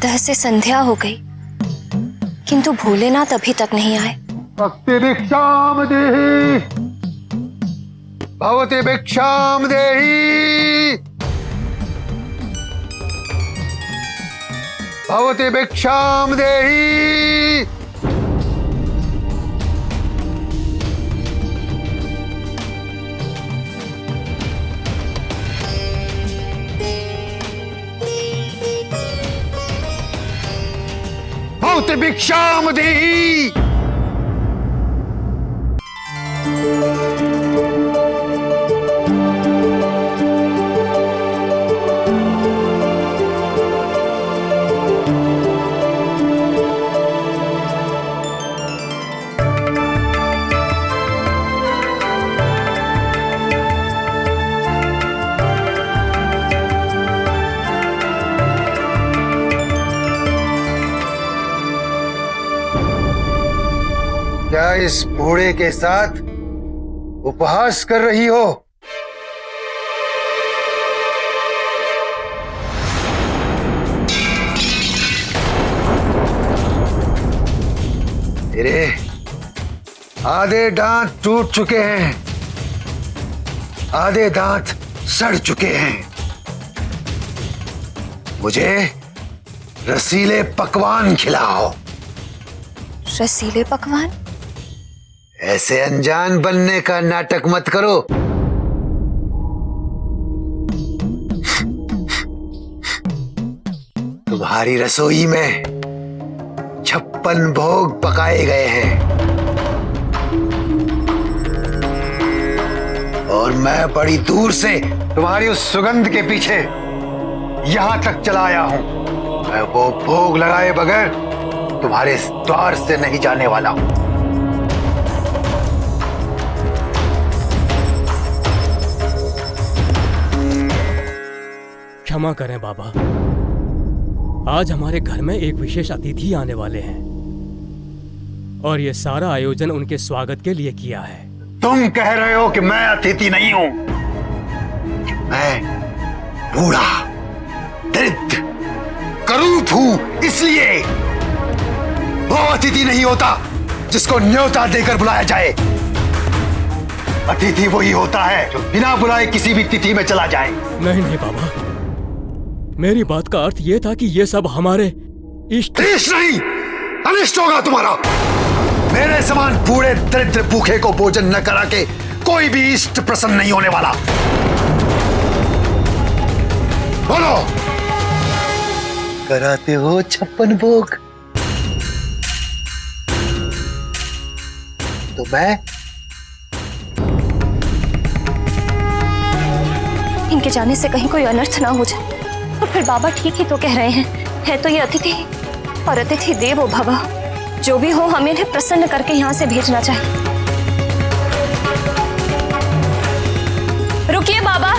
प्रातः से संध्या हो गई, किंतु भोलेनाथ अभी तक नहीं आए। भक्ति भिक्षाम देहि, भवती भिक्षाम देहि, भवती भिक्षाम देहि। भवती भिक्षाम देहि। क्या इस बूढ़े के साथ उपहास कर रही हो? तेरे आधे दांत टूट चुके हैं, आधे दांत सड़ चुके हैं। मुझे रसीले पकवान खिलाओ। रसीले पकवान? ऐसे अनजान बनने का नाटक मत करो। तुम्हारी रसोई में 56 भोग पकाए गए हैं और मैं बड़ी दूर से तुम्हारी उस सुगंध के पीछे यहां तक चला आया हूं। मैं वो भोग लगाए बगैर तुम्हारे द्वार से नहीं जाने वाला हूं। क्षमा करें बाबा, आज हमारे घर में एक विशेष अतिथि आने वाले हैं और ये सारा आयोजन उनके स्वागत के लिए किया है। तुम कह रहे हो कि मैं अतिथि नहीं हूं? मैं बूढ़ा दरिद्र करूप हूं, इसलिए वो अतिथि नहीं होता जिसको न्योता देकर बुलाया जाए। अतिथि वही होता है जो बिना बुलाए किसी भी तिथि में चला जाए। नहीं नहीं बाबा, मेरी बात का अर्थ यह था कि ये सब हमारे इष्ट नहीं, अनिष्ट होगा तुम्हारा। मेरे समान बूढ़े दरिद्र भूखे को भोजन न करा के कोई भी इष्ट प्रसन्न नहीं होने वाला। बोलो, कराते हो 56 भोग? तो मैं इनके जाने से कहीं कोई अनर्थ ना हो जाए। और फिर बाबा ठीक ही तो कह रहे हैं, है तो ये अतिथि और अतिथि देवो भव। जो भी हो, हमें इन्हें प्रसन्न करके यहाँ से भेजना चाहिए। रुकिए बाबा।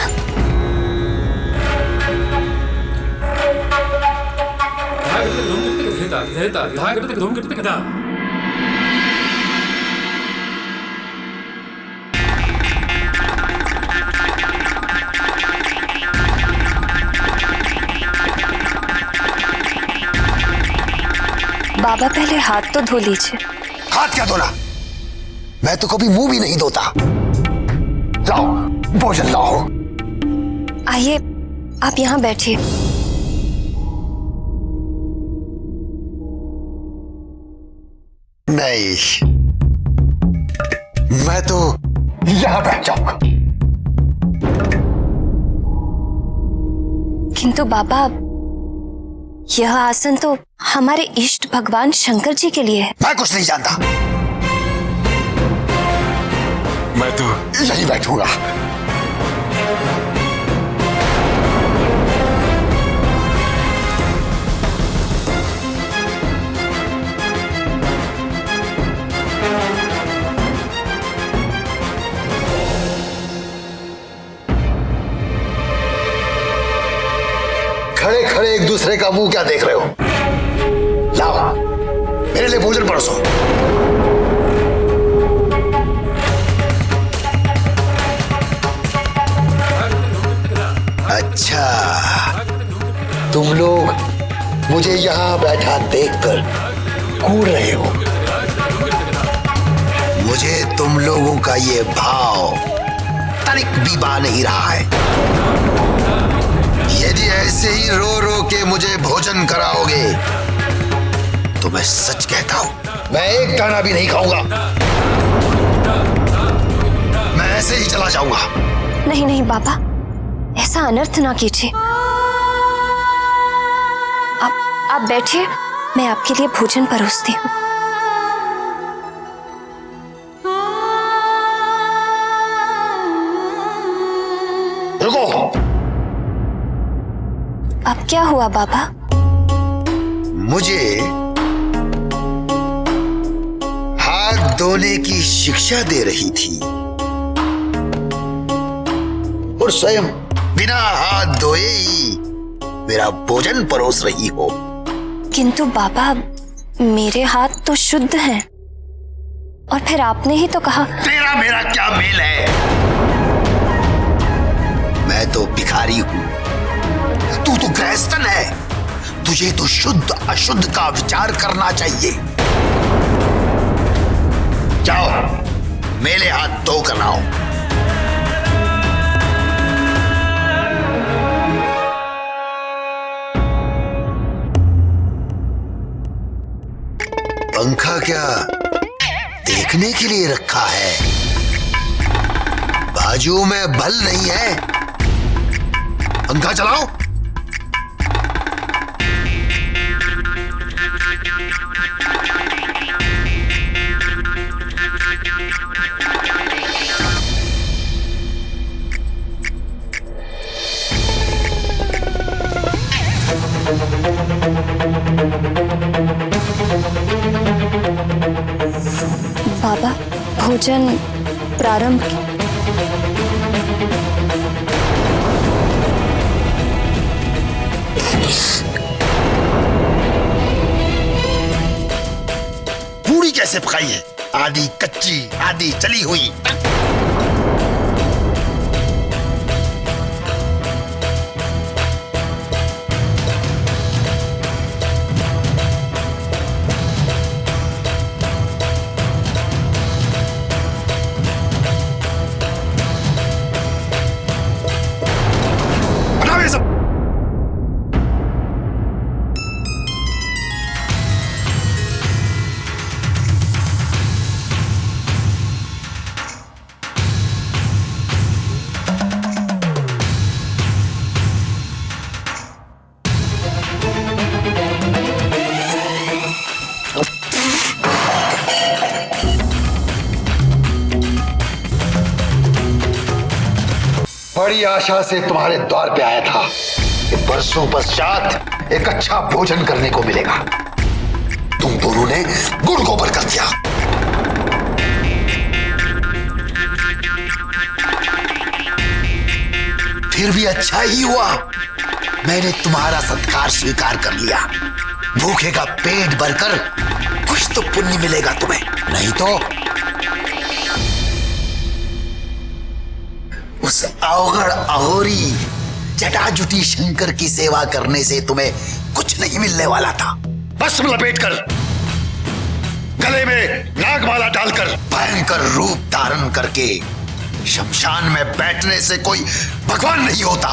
बाबा पहले हाथ तो धो लीजिए। हाथ क्या धोना? मैं तो कभी मुंह भी नहीं धोता। लाओ भोजन लाओ। आइए, आप यहाँ बैठिए। नहीं, मैं तो यहां बैठ जाऊंगा। किंतु बाबा, यह आसन तो हमारे इष्ट भगवान शंकर जी के लिए है। मैं कुछ नहीं जानता, मैं तो यहीं बैठूंगा। खड़े खड़े एक दूसरे का मुंह क्या देख रहे हो? लाओ, मेरे लिए भोजन परोसो। अच्छा, तुम लोग मुझे यहाँ बैठा देखकर कूद रहे हो। मुझे तुम लोगों का ये भाव तनिक भी बा नहीं रहा है। यदि ऐसे ही रो रो के मुझे भोजन कराओगे तो मैं सच कहता हूं, मैं एक दाना भी नहीं खाऊंगा। मैं ऐसे ही चला जाऊंगा। नहीं नहीं बाबा, ऐसा अनर्थ ना कीजिए। आप बैठिए, मैं आपके लिए भोजन परोसती हूँ। रुको। अब क्या हुआ बाबा? मुझे हाथ धोने की शिक्षा दे रही थी और स्वयं बिना हाथ धोए ही मेरा भोजन परोस रही हो। किंतु बाबा, मेरे हाथ तो शुद्ध हैं। और फिर आपने ही तो कहा। तेरा मेरा क्या मेल है? मैं तो भिखारी हूं, तू तो गृहस्थन है। तुझे तो शुद्ध अशुद्ध का विचार करना चाहिए। जाओ, मेरे हाथ धो कर आओ। पंखा क्या देखने के लिए रखा है? बाजू में बल नहीं है। पंखा चलाओ। बाबा, भोजन प्रारंभ। पूरी कैसे पकाई है? आधी कच्ची, आधी चली हुई। बड़ी आशा से तुम्हारे द्वार पे आया था कि बरसों पश्चात एक अच्छा भोजन करने को मिलेगा। तुम दोनों ने गुड़ गोबर कर दिया। फिर भी अच्छा ही हुआ, मैंने तुम्हारा सत्कार स्वीकार कर लिया। भूखे का पेट भरकर कुछ तो पुण्य मिलेगा तुम्हें, नहीं तो उस अवगढ़ अहोरी जटाजुटी शंकर की सेवा करने से तुम्हें कुछ नहीं मिलने वाला था। भस्म लपेटकर, गले में नागमाला डालकर, भयंकर रूप धारण करके शमशान में बैठने से कोई भगवान नहीं होता।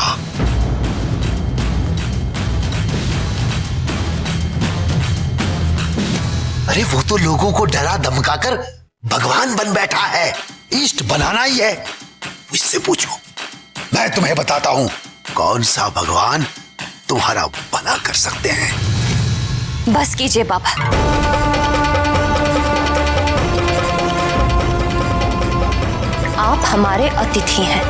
अरे वो तो लोगों को डरा धमकाकर भगवान बन बैठा है। इष्ट बनाना ही है। इससे पूछो, मैं तुम्हें बताता हूं कौन सा भगवान तुम्हारा भला कर सकते हैं। बस कीजिए बाबा। आप हमारे अतिथि हैं,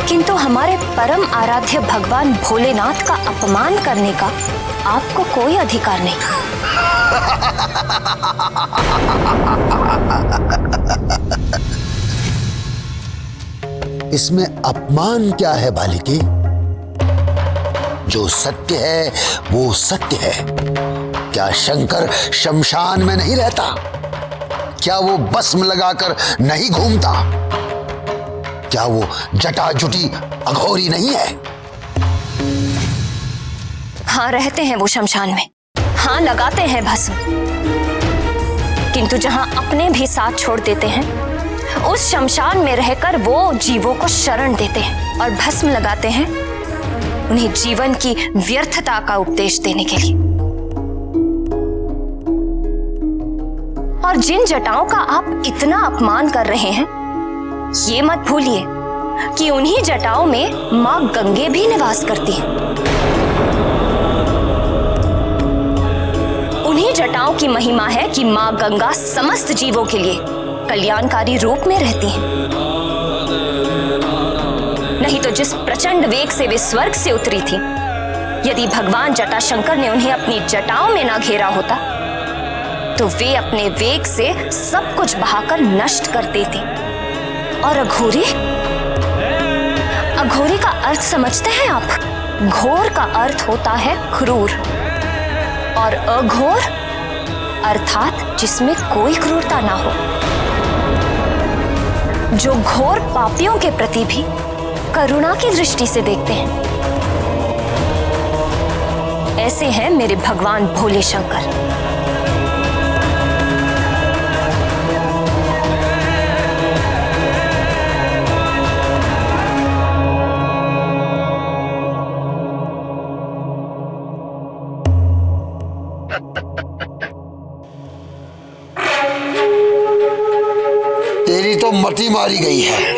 किंतु हमारे परम आराध्य भगवान भोलेनाथ का अपमान करने का आपको कोई अधिकार नहीं। इसमें अपमान क्या है बालिके? जो सत्य है वो सत्य है। क्या शंकर शमशान में नहीं रहता? क्या वो भस्म लगाकर नहीं घूमता? क्या वो जटाजुटी अघोरी नहीं है? हाँ, रहते हैं वो शमशान में, हाँ लगाते हैं भस्म, किंतु जहां अपने भी साथ छोड़ देते हैं उस शमशान में रहकर वो जीवों को शरण देते हैं और भस्म लगाते हैं उन्हें जीवन की व्यर्थता का उपदेश देने के लिए। और जिन जटाओं का आप इतना अपमान कर रहे हैं, ये मत भूलिए कि उन्हीं जटाओं में मां गंगे भी निवास करती हैं। उन्हीं जटाओं की महिमा है कि मां गंगा समस्त जीवों के लिए कल्याणकारी रूप में रहती हैं। नहीं तो जिस प्रचंड वेग से वे स्वर्ग से उतरी थी, यदि भगवान जटाशंकर ने उन्हें अपनी जटाओं में ना घेरा होता तो वे अपने वेग से सब कुछ बहाकर नष्ट कर देती। और अघोरी, अघोरी का अर्थ समझते हैं आप? घोर का अर्थ होता है क्रूर और अघोर अर्थात जिसमें कोई क्रूरता ना हो, जो घोर पापियों के प्रति भी करुणा की दृष्टि से देखते हैं। ऐसे हैं मेरे भगवान भोले शंकर। तेरी तो मति मारी गई है।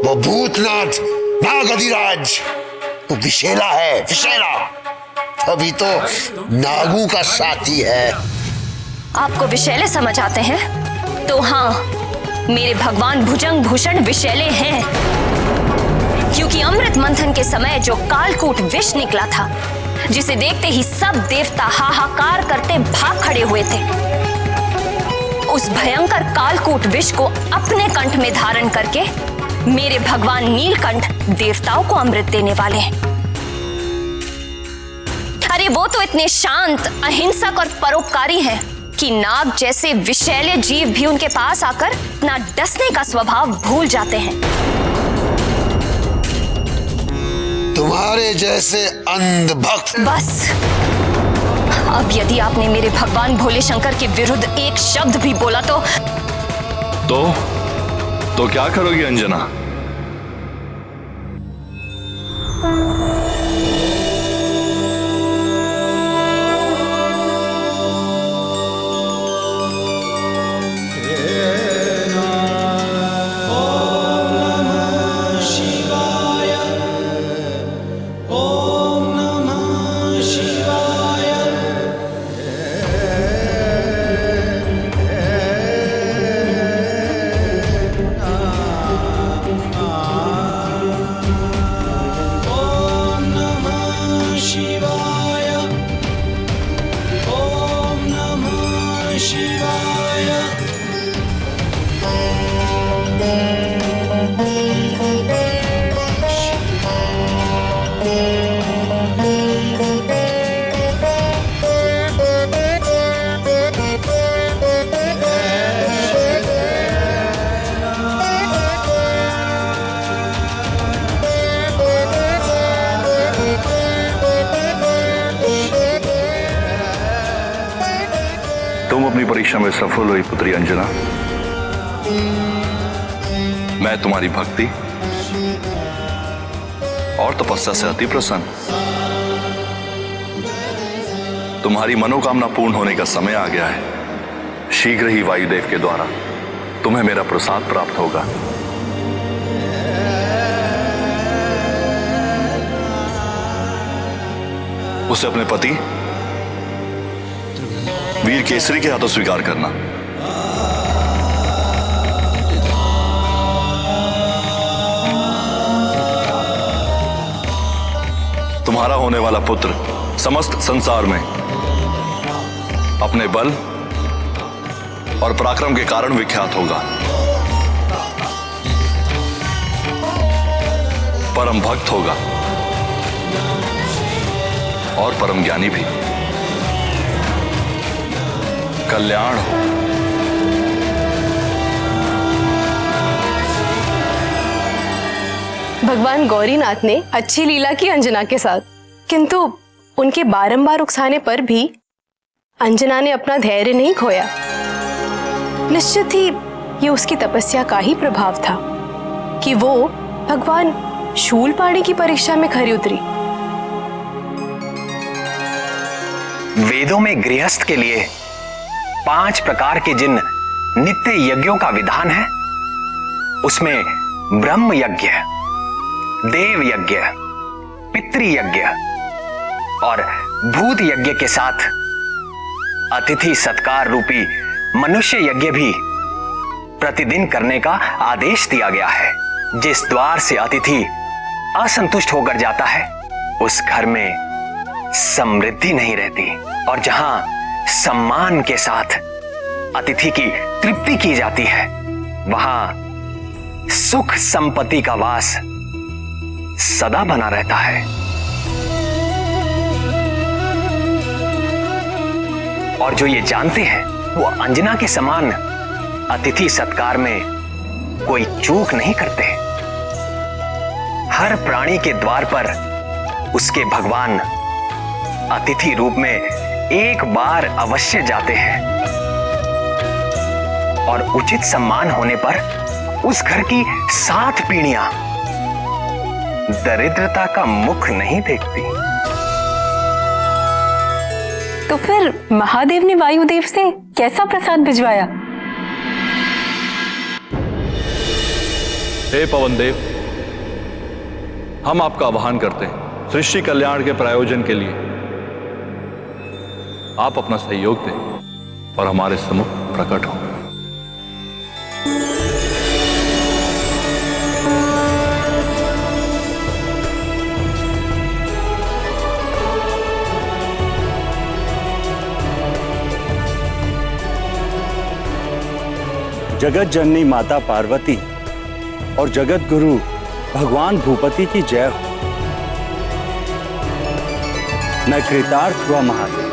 वो भूतनाथ नागधिराज वो विशेला है, विशेला। अभी तो नागू का साथी है। आपको विशैले समझ आते हैं तो हाँ, मेरे भगवान भुजंग भूषण विशैले हैं, क्योंकि अमृत मंथन के समय जो कालकूट विष निकला था, जिसे देखते ही सब देवता हाहाकार करते भाग खड़े हुए थे, उस भयंकर कालकूट विष को अपने कंठ में धारण करके मेरे भगवान नीलकंठ देवताओं को अमृत देने वाले हैं। अरे वो तो इतने शांत, अहिंसक और परोपकारी हैं कि नाग जैसे विषैले जीव भी उनके पास आकर अपना डसने का स्वभाव भूल जाते हैं। तुम्हारे जैसे अंधभक्त। बस अब यदि आपने मेरे भगवान भोले शंकर के विरुद्ध एक शब्द भी बोला तो क्या करोगी अंजना? तुम अपनी परीक्षा में सफल हुई पुत्री अंजना। मैं तुम्हारी भक्ति और तपस्या से अति प्रसन्न। तुम्हारी मनोकामना पूर्ण होने का समय आ गया है। शीघ्र ही वायुदेव के द्वारा तुम्हें मेरा प्रसाद प्राप्त होगा। उसे अपने पति वीर केसरी के हाथों स्वीकार करना। तुम्हारा होने वाला पुत्र समस्त संसार में अपने बल और पराक्रम के कारण विख्यात होगा। परम भक्त होगा और परम ज्ञानी भी। कल्याण हो। भगवान गौरीनाथ ने अच्छी लीला की अंजना के साथ, किंतु उनके बारंबार उकसाने पर भी अंजना ने अपना धैर्य नहीं खोया। निश्चित ही ये उसकी तपस्या का ही प्रभाव था कि वो भगवान शूलपाणी की परीक्षा में खरी उतरी। वेदों में गृहस्थ के लिए 5 प्रकार के जिन नित्य यज्ञों का विधान है, उसमें ब्रह्म यज्ञ, देव यज्ञ, पितृयज्ञ और भूत यज्ञ के साथ अतिथि सत्कार रूपी मनुष्य यज्ञ भी प्रतिदिन करने का आदेश दिया गया है। जिस द्वार से अतिथि असंतुष्ट होकर जाता है, उस घर में समृद्धि नहीं रहती, और जहां सम्मान के साथ अतिथि की तृप्ति की जाती है, वहां सुख संपत्ति का वास सदा बना रहता है। और जो ये जानते हैं, वो अंजना के समान अतिथि सत्कार में कोई चूक नहीं करते। हर प्राणी के द्वार पर उसके भगवान अतिथि रूप में एक बार अवश्य जाते हैं, और उचित सम्मान होने पर उस घर की 7 पीढ़ियां दरिद्रता का मुख नहीं देखती। तो फिर महादेव ने वायुदेव से कैसा प्रसाद भिजवाया? हे पवन देव, हम आपका आह्वान करते हैं सृष्टि कल्याण के प्रायोजन के लिए आप अपना सहयोग दें और हमारे सम्मुख प्रकट हो। जगत जननी माता पार्वती और जगत गुरु भगवान भूपति की जय हो। मैं कृतार्थ हुआ महादेव।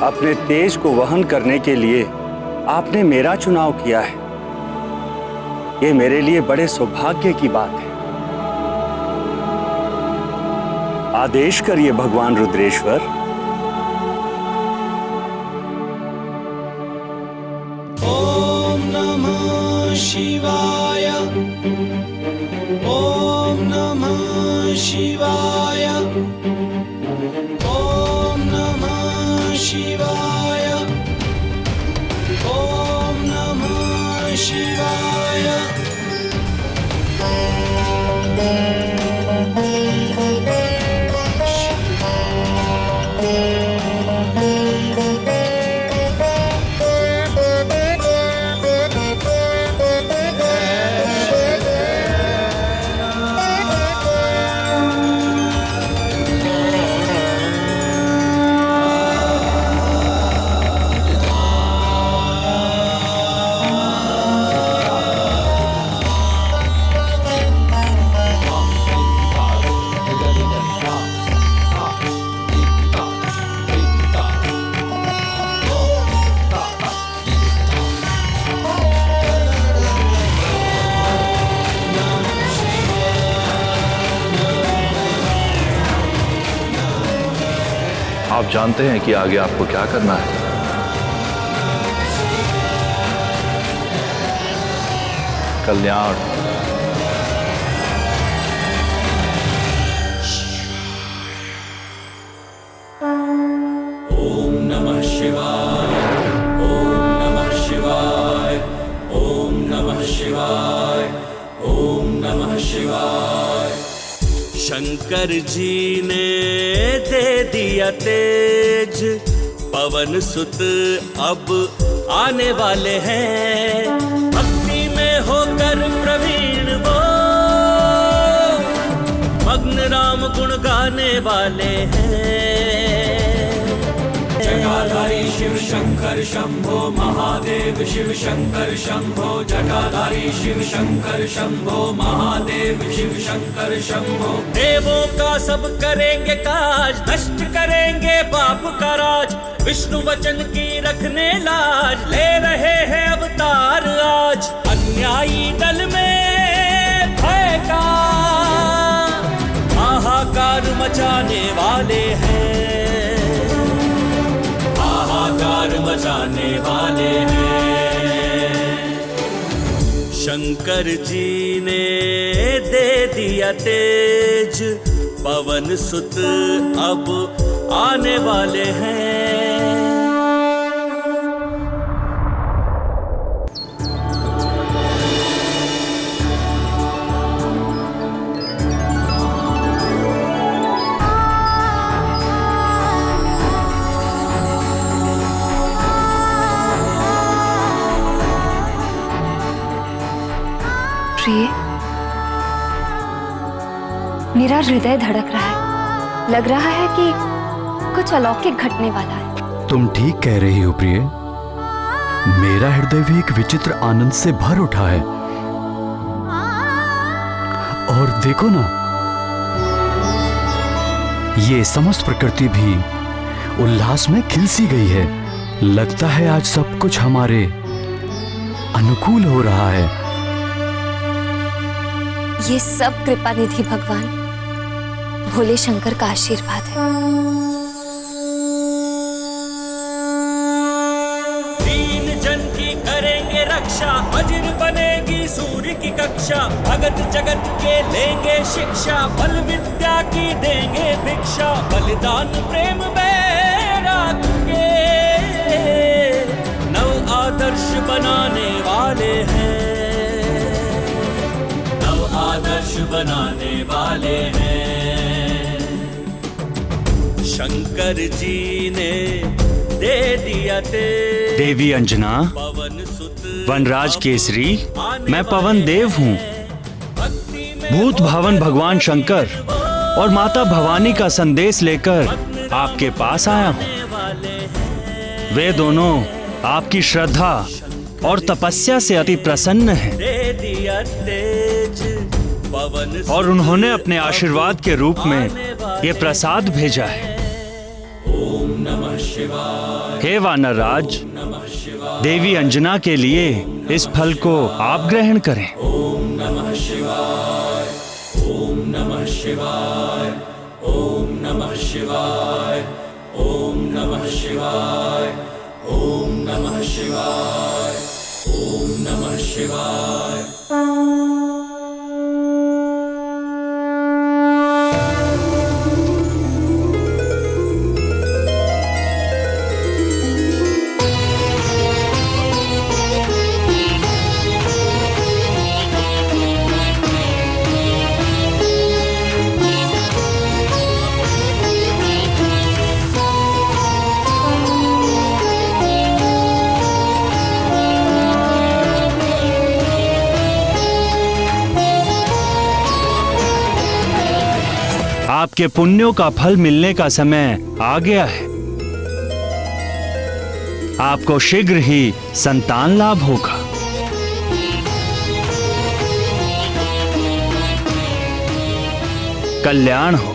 अपने तेज को वहन करने के लिए आपने मेरा चुनाव किया है। ये मेरे लिए बड़े सौभाग्य की बात है। आदेश करिए भगवान रुद्रेश्वर। शिवाय ओम नमः शिवाय ओम नमः शिवाय ओम नमः शिवाय। आप जानते हैं कि आगे आपको क्या करना है। कल्याण। ओम नमः शिवाय ओम नमः शिवाय ओम नमः शिवाय ओम नमः शिवाय। शंकर जी ने दे दिया तेज, पवन सुत अब आने वाले हैं। भक्ति में होकर प्रवीण वो मग्न राम गुण गाने वाले हैं। जटाधारी शिव शंकर शंभो महादेव शिव शंकर शंभो। जटाधारी शिव शंकर शंभो महादेव शिव शंकर शंभो। देवों का सब करेंगे काज, नष्ट करेंगे पाप का राज। विष्णु वचन की रखने लाज, ले रहे हैं अवतार आज। अन्यायी दल में भय का हाहाकार मचाने वाले हैं। बचाने वाले हैं। शंकर जी ने दे दिया तेज, पवन सुत अब आने वाले हैं। प्रिय, मेरा हृदय धड़क रहा है। लग रहा है कि कुछ अलौकिक घटने वाला है। तुम ठीक कह रही हो प्रिय। मेरा हृदय भी एक विचित्र आनंद से भर उठा है। और देखो ना, ये समस्त प्रकृति भी उल्लास में खिल सी गई है। लगता है आज सब कुछ हमारे अनुकूल हो रहा है। ये सब कृपा निधि भगवान भोले शंकर का आशीर्वाद है। दीन जन की करेंगे रक्षा, वज्र बनेगी सूर्य की कक्षा। भगत जगत के लेंगे शिक्षा, बल विद्या की देंगे भिक्षा। बलिदान प्रेम बैराग के नव आदर्श बनाने वाले हैं। आदर्श बनाने वाले हैं। शंकर जी ने दे दिया तेज, देवी अंजना, पवन सुत वनराज केसरी, मैं पवन देव हूँ। भूत भावन भगवान शंकर और माता भवानी का संदेश लेकर आपके पास आया हूँ। वे दोनों आपकी श्रद्धा और तपस्या से अति प्रसन्न हैं। दे दिया तेज, और उन्होंने अपने आशीर्वाद के रूप में ये प्रसाद भेजा है। ओम नमः शिवाय। हे वानर राज, देवी अंजना के लिए इस फल को आप ग्रहण करें। ओम नमः शिवाय। ओम नमः शिवाय। ओम नमः शिवाय। ओम नमः शिवाय। ओम नमः शिवाय। ओम नमः शिवाय। आपके पुण्यों का फल मिलने का समय आ गया है। आपको शीघ्र ही संतान लाभ होगा। कल्याण हो।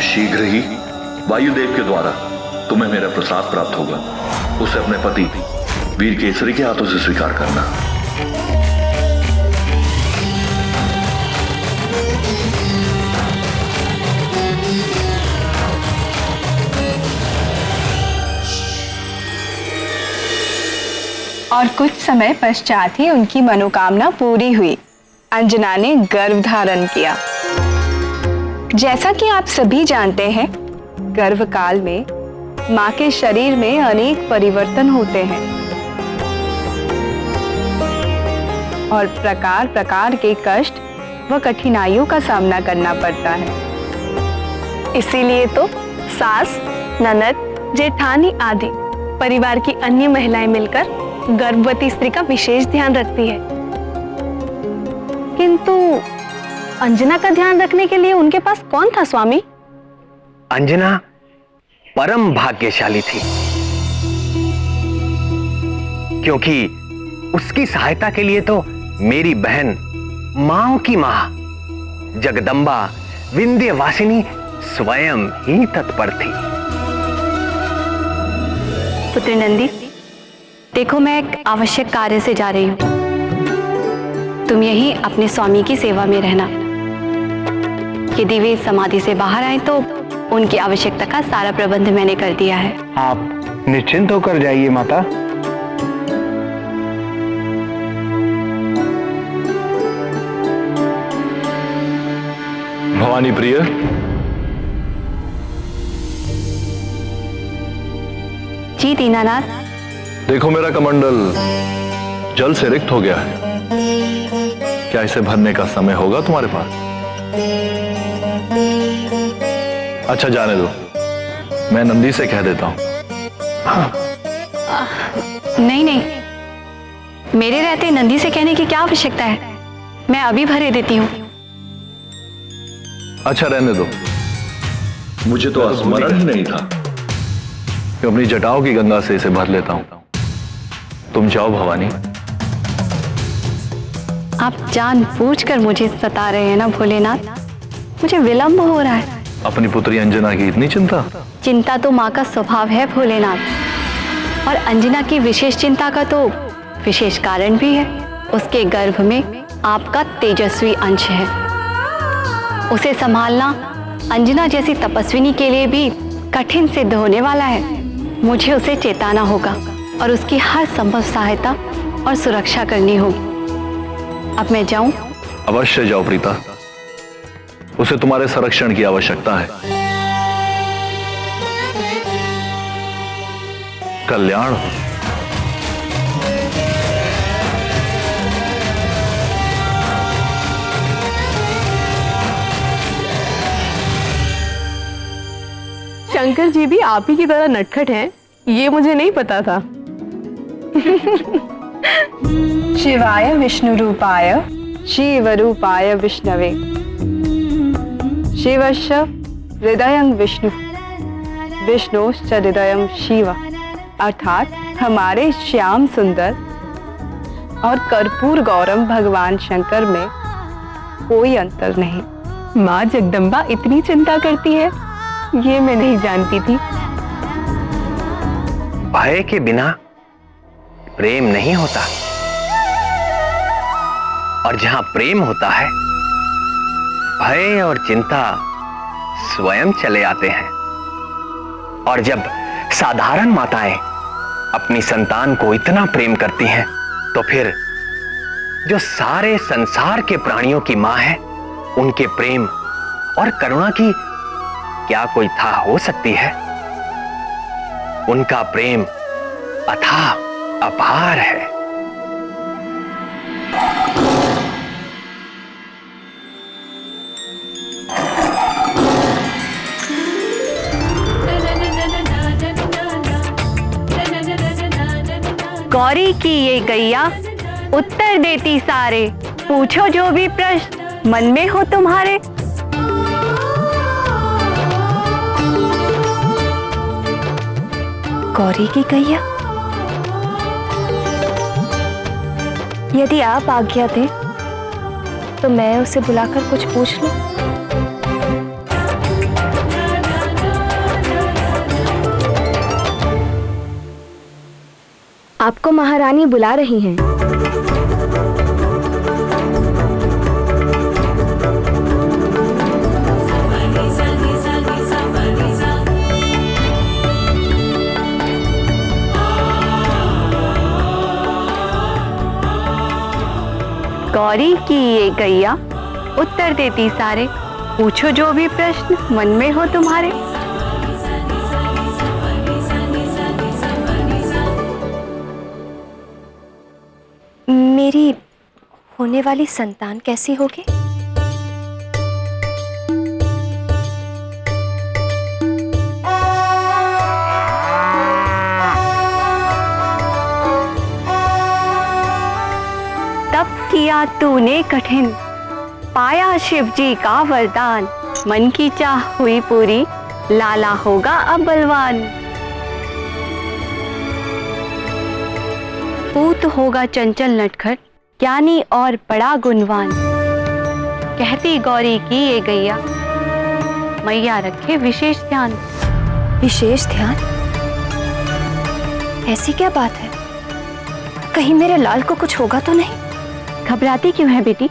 शीघ्र ही वायुदेव के द्वारा तुम्हें मेरा प्रसाद प्राप्त होगा। उसे अपने पति वीर केसरी के हाथों से स्वीकार करना। और कुछ समय पश्चात ही उनकी मनोकामना पूरी हुई। अंजना ने गर्भ धारण किया। जैसा कि आप सभी जानते हैं, गर्भकाल में मां के शरीर में अनेक परिवर्तन होते हैं और प्रकार प्रकार के कष्ट व कठिनाइयों का सामना करना पड़ता है। इसीलिए तो सास, ननद, जेठानी आदि परिवार की अन्य महिलाएं मिलकर गर्भवती स्त्री का विशेष ध्यान रखती है। किंतु अंजना का ध्यान रखने के लिए उनके पास कौन था स्वामी? अंजना परम भाग्यशाली थी, क्योंकि उसकी सहायता के लिए तो मेरी बहन मां की मां जगदम्बा विंध्यवासिनी स्वयं ही तत्पर थी। पुत्र नंदी, देखो मैं एक आवश्यक कार्य से जा रही हूं। तुम यहीं अपने स्वामी की सेवा में रहना। यदि वे समाधि से बाहर आए तो उनकी आवश्यकता का सारा प्रबंध मैंने कर दिया है। आप निश्चिंत होकर जाइए माता। भवानी प्रिय, जी दीनानाथ। देखो मेरा कमंडल जल से रिक्त हो गया है। क्या इसे भरने का समय होगा तुम्हारे पास? अच्छा जाने दो, मैं नंदी से कह देता हूं। नहीं नहीं, मेरे रहते नंदी से कहने की क्या आवश्यकता है? मैं अभी भरे देती हूँ। अच्छा रहने दो, मुझे तो स्मरण ही नहीं था कि अपनी जटाओं की गंगा से इसे भर लेता हूं। तुम जाओ भवानी। आप जानबूझकर मुझे सता रहे हैं ना भोलेनाथ? मुझे विलंब हो रहा है। अपनी पुत्री अंजना की इतनी चिंता? चिंता तो माँ का स्वभाव है भोलेनाथ, और अंजना की विशेष चिंता का तो विशेष कारण भी है। उसके गर्भ में आपका तेजस्वी अंश है। उसे संभालना अंजना जैसी तपस्विनी के लिए भी कठिन सिद्ध होने वाला है। मुझे उसे चेताना होगा और उसकी हर संभव सहायता और सुरक्षा करनी होगी। अब मैं जाऊं? अवश्य जाओ प्रीता, उसे तुम्हारे संरक्षण की आवश्यकता है। कल्याण हो। शंकर जी भी आप ही की तरह नटखट हैं, ये मुझे नहीं पता था। शिवाय विष्णु रूपाय शिव रूपाय विष्णवे शिवश्च हृदयं विष्णु विष्णुश्च हृदयं शिव। अर्थात हमारे श्याम सुंदर और कर्पूर गौरम भगवान शंकर में कोई अंतर नहीं। माँ जगदम्बा इतनी चिंता करती है, ये मैं नहीं जानती थी। भय के बिना प्रेम नहीं होता, और जहां प्रेम होता है भय और चिंता स्वयं चले आते हैं। और जब साधारण माताएं अपनी संतान को इतना प्रेम करती हैं, तो फिर जो सारे संसार के प्राणियों की मां है, उनके प्रेम और करुणा की क्या कोई था हो सकती है? उनका प्रेम अथाह अपार है। गौरी की ये गैया उत्तर देती सारे, पूछो जो भी प्रश्न मन में हो तुम्हारे। गौरी की गैया? यदि आप आज्ञा दें तो मैं उसे बुलाकर कुछ पूछ लूं। आपको महारानी बुला रही हैं। गौरी की ये गैया उत्तर देती सारे, पूछो जो भी प्रश्न मन में हो तुम्हारे। मेरी होने वाली संतान कैसी होगी? तप किया तूने कठिन, पाया शिव जी का वरदान, मन की चाह हुई पूरी, लाला होगा अब बलवान। पूत होगा चंचल नटखट, ज्ञानी और बड़ा गुणवान। कहती गौरी की ये गैया, मैया रखे विशेष ध्यान। विशेष ध्यान? ऐसी क्या बात है? कहीं मेरे लाल को कुछ होगा तो नहीं? घबराती क्यों है बेटी?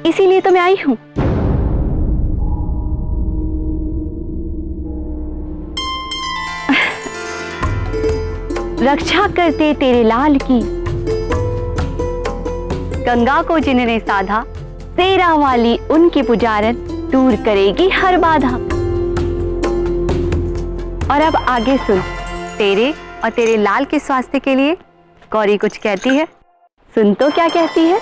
इसीलिए तो मैं आई हूं। रक्षा करते तेरे लाल की, गंगा को जिन्होंने साधा, तेरा वाली उनकी पुजारन, दूर करेगी हर बाधा। और अब आगे सुन, तेरे और तेरे लाल के स्वास्थ्य के लिए गौरी कुछ कहती है। सुन तो क्या कहती है।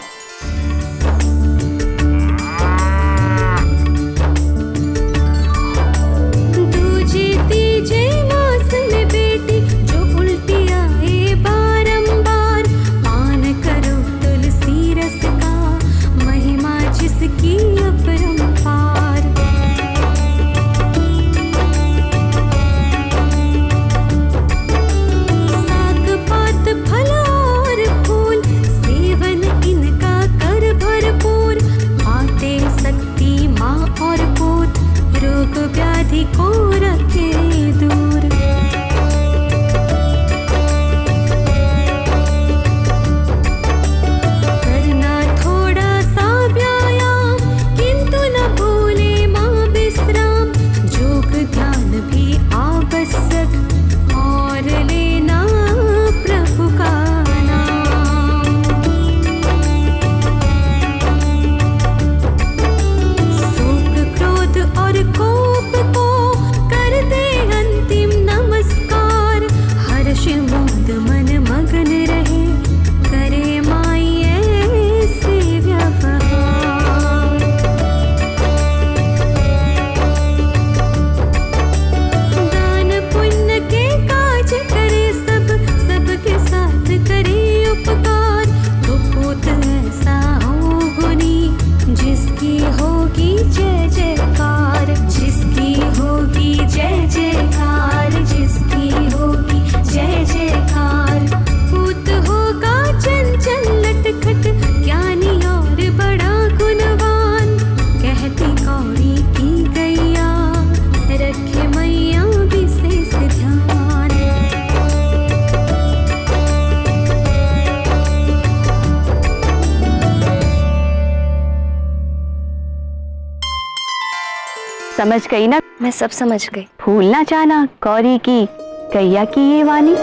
समझ गई ना? मैं सब समझ गई। भूलना जाना गौरी की गैया की ये वाणी।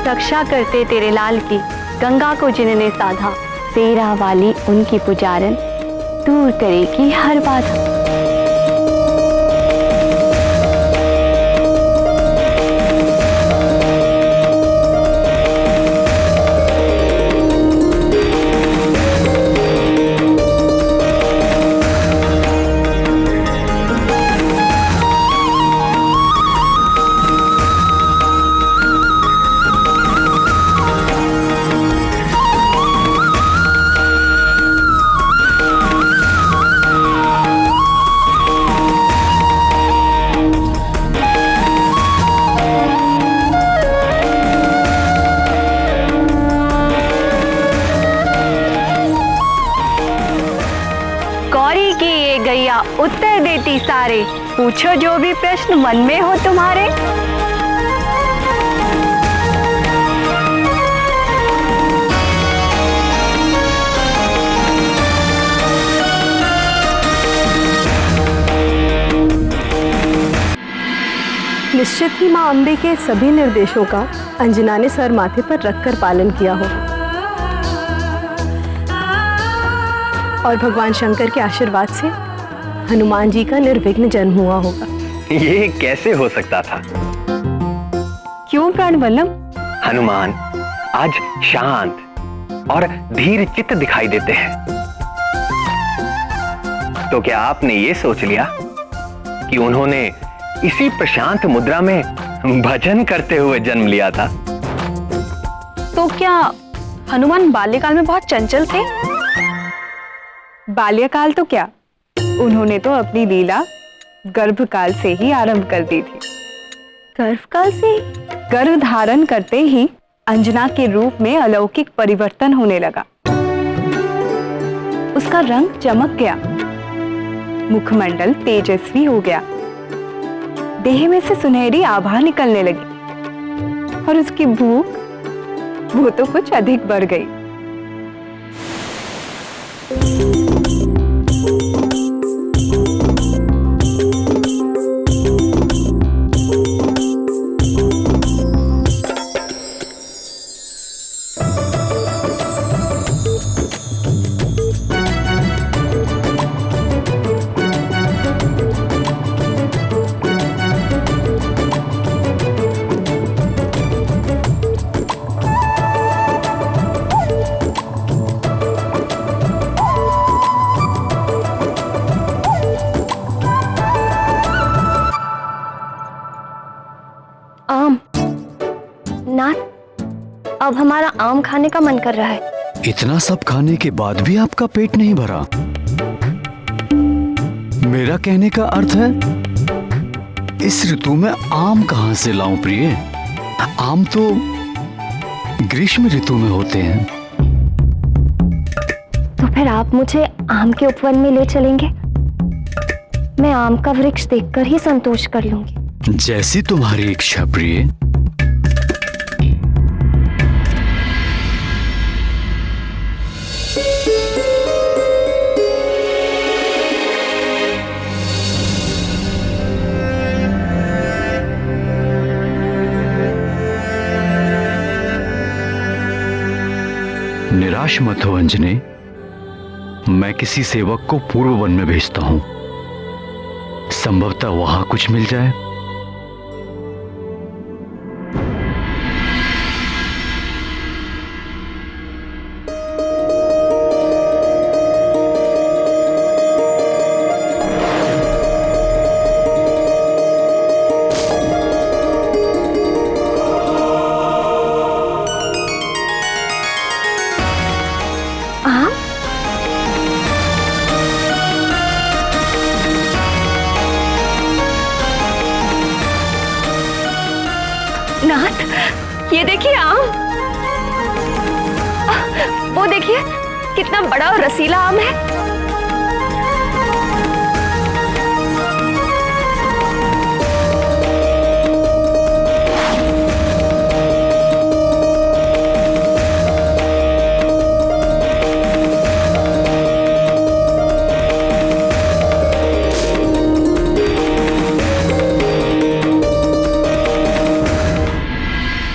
रक्षा करते तेरे लाल की, गंगा को जिन्होंने साधा, तेरा वाली उनकी पुजारन, दूर करेगी हर बाधा। गौरी की ये गैया उत्तर देती सारे, पूछो जो भी प्रश्न मन में हो तुम्हारे। निश्चित ही माँ अम्बे के सभी निर्देशों का अंजना ने सर माथे पर रखकर पालन किया हो और भगवान शंकर के आशीर्वाद से हनुमान जी का निर्विघ्न जन्म हुआ होगा। ये कैसे हो सकता था? क्यों प्राण वल्लभ, हनुमान आज शांत और धीर चित्त दिखाई देते हैं। तो क्या आपने ये सोच लिया कि उन्होंने इसी प्रशांत मुद्रा में भजन करते हुए जन्म लिया था? तो क्या हनुमान बाल्यकाल में बहुत चंचल थे? बाल्यकाल तो क्या, उन्होंने तो अपनी लीला गर्भकाल से ही आरंभ कर दी थी। गर्भकाल से? गर्भ धारण करते ही अंजना के रूप में अलौकिक परिवर्तन होने लगा। उसका रंग चमक गया, मुखमंडल तेजस्वी हो गया, देह में से सुनहरी आभा निकलने लगी और उसकी भूख वो तो कुछ अधिक बढ़ गई। आम। नाथ, अब हमारा आम खाने का मन कर रहा है। इतना सब खाने के बाद भी आपका पेट नहीं भरा? मेरा कहने का अर्थ है, इस ऋतु में आम कहां से लाऊं प्रिय? आम तो ग्रीष्म ऋतु में होते हैं। तो फिर आप मुझे आम के उपवन में ले चलेंगे? मैं आम का वृक्ष देखकर ही संतोष कर लूंगी। जैसी तुम्हारी इच्छा प्रिय। निराश मत हो अंजनी, मैं किसी सेवक को पूर्व वन में भेजता हूं, संभवतः वहां कुछ मिल जाए। नाथ, ये देखिए आम। वो देखिए कितना बड़ा और रसीला आम है।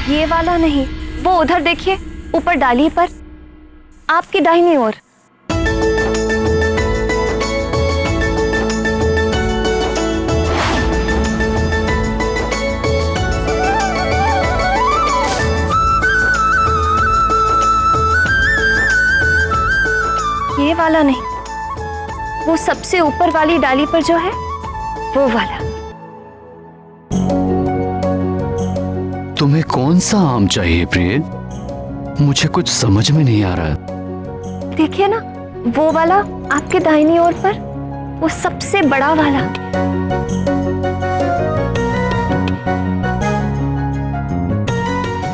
ये वाला नहीं, वो उधर देखिए, ऊपर डाली पर, आपकी दाहिनी ओर। ये वाला नहीं, वो सबसे ऊपर वाली डाली पर जो है, वो वाला। तुम्हें कौन सा आम चाहिए प्रिय? मुझे कुछ समझ में नहीं आ रहा। देखिए ना, वो वाला आपके दाहिनी ओर पर, वो सबसे बड़ा वाला।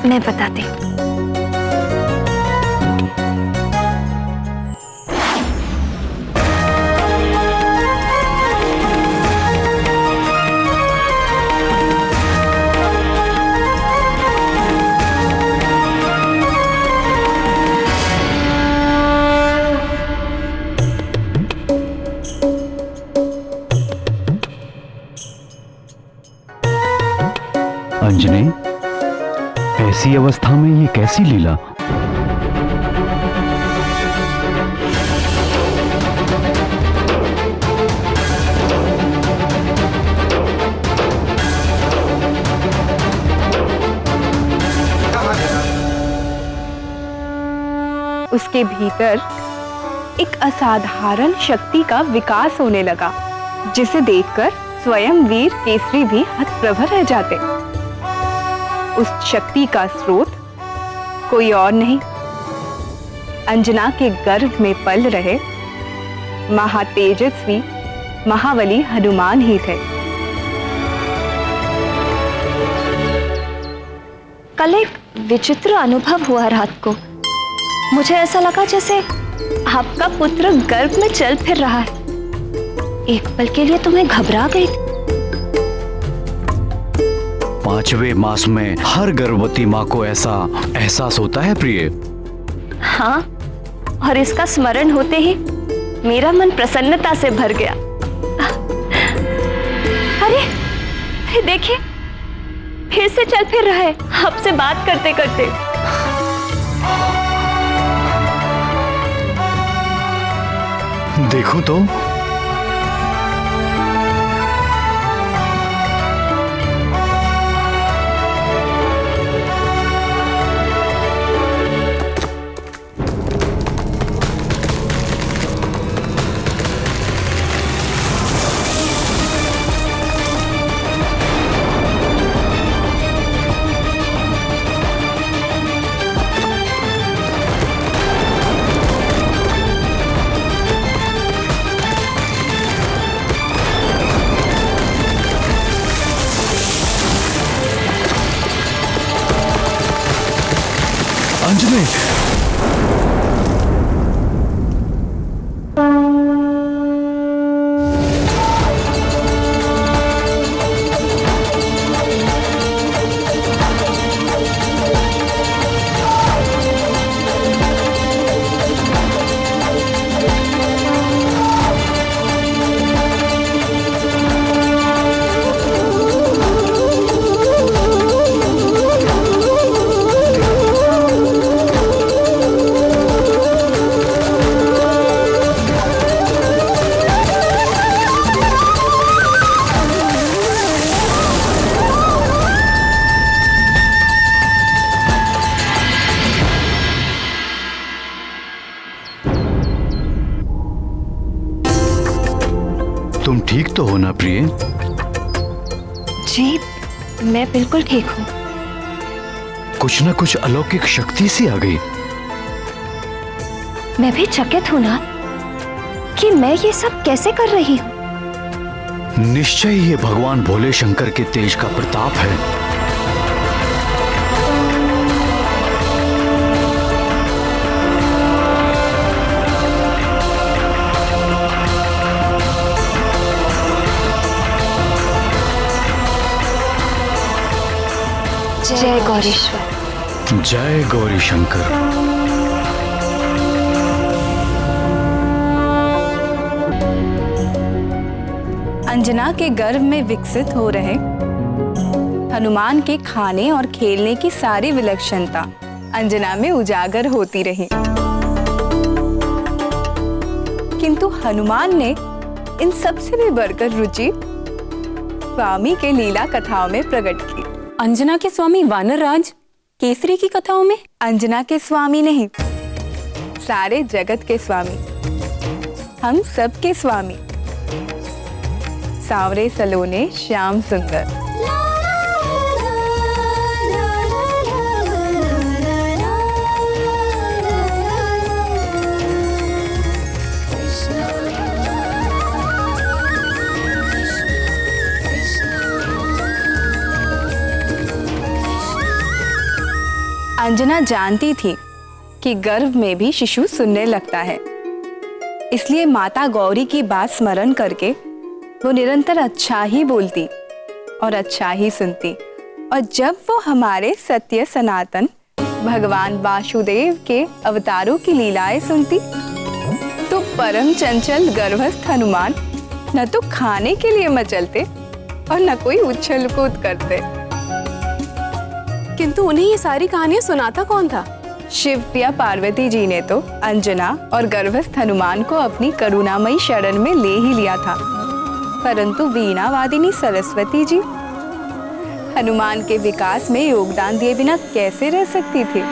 मैं बताती हूँ। अंजनी, ऐसी अवस्था में ये कैसी लीला? उसके भीतर एक असाधारण शक्ति का विकास होने लगा, जिसे देखकर स्वयं वीर केसरी भी हतप्रभ रह जाते। उस शक्ति का स्रोत कोई और नहीं, अंजना के गर्भ में पल रहे महातेजस्वी महाबली हनुमान ही थे। कल एक विचित्र अनुभव हुआ रात को। मुझे ऐसा लगा जैसे आपका पुत्र गर्भ में चल फिर रहा है। एक पल के लिए तो मैं घबरा गई। 5वें मास में हर गर्भवती माँ को ऐसा एहसास होता है प्रिय। हाँ, और इसका स्मरण होते ही मेरा मन प्रसन्नता से भर गया। अरे देखिए, फिर से चल फिर रहा है आपसे बात करते करते। देखो तो। अंजलि, तुम ठीक तो हो ना प्रिय? जी, मैं बिल्कुल ठीक हूँ। कुछ न कुछ अलौकिक शक्ति सी आ गई। मैं भी चकित हूँ ना कि मैं ये सब कैसे कर रही हूँ। निश्चय ये भगवान भोले शंकर के तेज का प्रताप है। जय गौरीश्वर। जय गौरी शंकर। अंजना के गर्भ में विकसित हो रहे हनुमान के खाने और खेलने की सारी विलक्षणता अंजना में उजागर होती रही, किंतु हनुमान ने इन सबसे भी बढ़कर रुचि स्वामी के लीला कथाओं में प्रकट की। अंजना के स्वामी वानर राज केसरी की कथाओं में? अंजना के स्वामी नहीं, सारे जगत के स्वामी, हम सब के स्वामी, सांवरे सलोने श्याम सुंदर। अंजना जानती थी कि गर्भ में भी शिशु सुनने लगता है, इसलिए माता गौरी की बात स्मरण करके वो निरंतर अच्छा ही बोलती और अच्छा ही सुनती। और जब वो हमारे सत्य सनातन भगवान वासुदेव के अवतारों की लीलाएं सुनती तो परम चंचल गर्भस्थ हनुमान न तो खाने के लिए मचलते और न कोई उछल कूद करते। किंतु उन्हें ये सारी कहानियां सुनाता कौन था? शिव या पार्वती जी ने तो अंजना और गर्भस्थ हनुमान को अपनी करुणामयी शरण में ले ही लिया था, परंतु वीणा वादिनी सरस्वती जी हनुमान के विकास में योगदान दिए बिना कैसे रह सकती थी?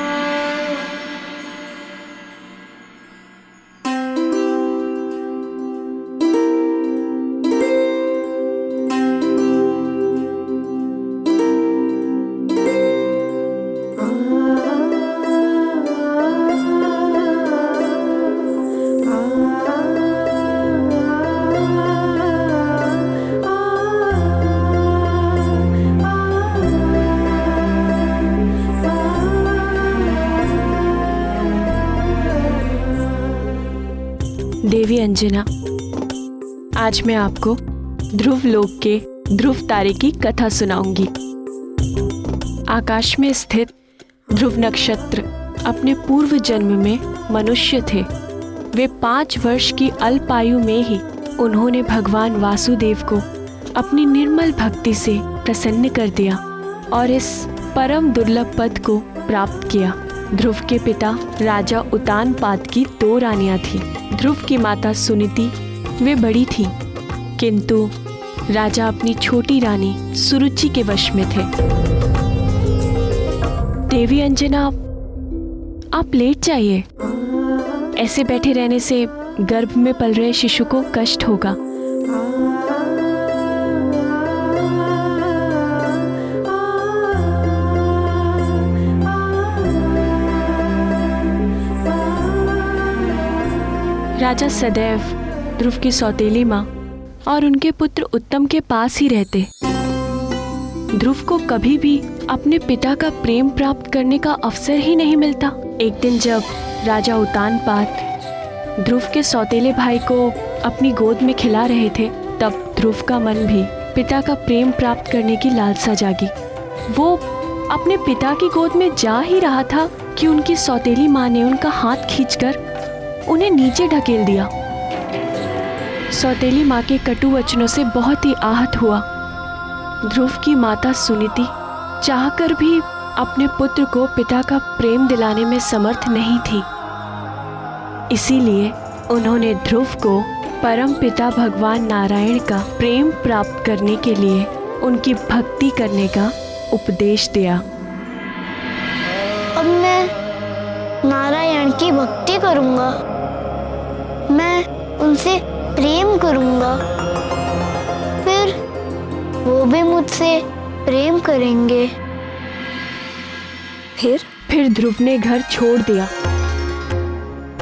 देवी अंजना, आज मैं आपको ध्रुव लोक के ध्रुव तारे की कथा सुनाऊंगी। आकाश में स्थित ध्रुव नक्षत्र अपने पूर्व जन्म में मनुष्य थे। वे 5 वर्ष की अल्प आयु में ही उन्होंने भगवान वासुदेव को अपनी निर्मल भक्ति से प्रसन्न कर दिया और इस परम दुर्लभ पद को प्राप्त किया। ध्रुव के पिता राजा उतानपाद की 2 रानियां थीं। ध्रुव की माता सुनीति वे बड़ी थी, किंतु राजा अपनी छोटी रानी सुरुचि के वश में थे। देवी अंजना, आप लेट जाइए। ऐसे बैठे रहने से गर्भ में पल रहे शिशु को कष्ट होगा। राजा सदैव ध्रुव की सौतेली माँ और उनके पुत्र उत्तम के पास ही रहते। ध्रुव को कभी भी अपने पिता का प्रेम प्राप्त करने का अवसर ही नहीं मिलता। एक दिन जब राजा उतानपाद ध्रुव के सौतेले भाई को अपनी गोद में खिला रहे थे, तब ध्रुव का मन भी पिता का प्रेम प्राप्त करने की लालसा जागी। वो अपने पिता की गोद में जा ही रहा था कि उनकी सौतेली माँ ने उनका हाथ खींचकर उन्हें नीचे ढकेल दिया। सौतेली माँ के कटु वचनों से बहुत ही आहत हुआ। ध्रुव की माता सुनीति चाहकर भी अपने पुत्र को पिता का प्रेम दिलाने में समर्थ नहीं थी। इसीलिए उन्होंने ध्रुव को परम पिता भगवान नारायण का प्रेम प्राप्त करने के लिए उनकी भक्ति करने का उपदेश दिया। अब मैं नारायण की भक्ति करूंगा, मैं उनसे प्रेम करूंगा, फिर वो भी मुझसे प्रेम करेंगे। फिर ध्रुव ने घर छोड़ दिया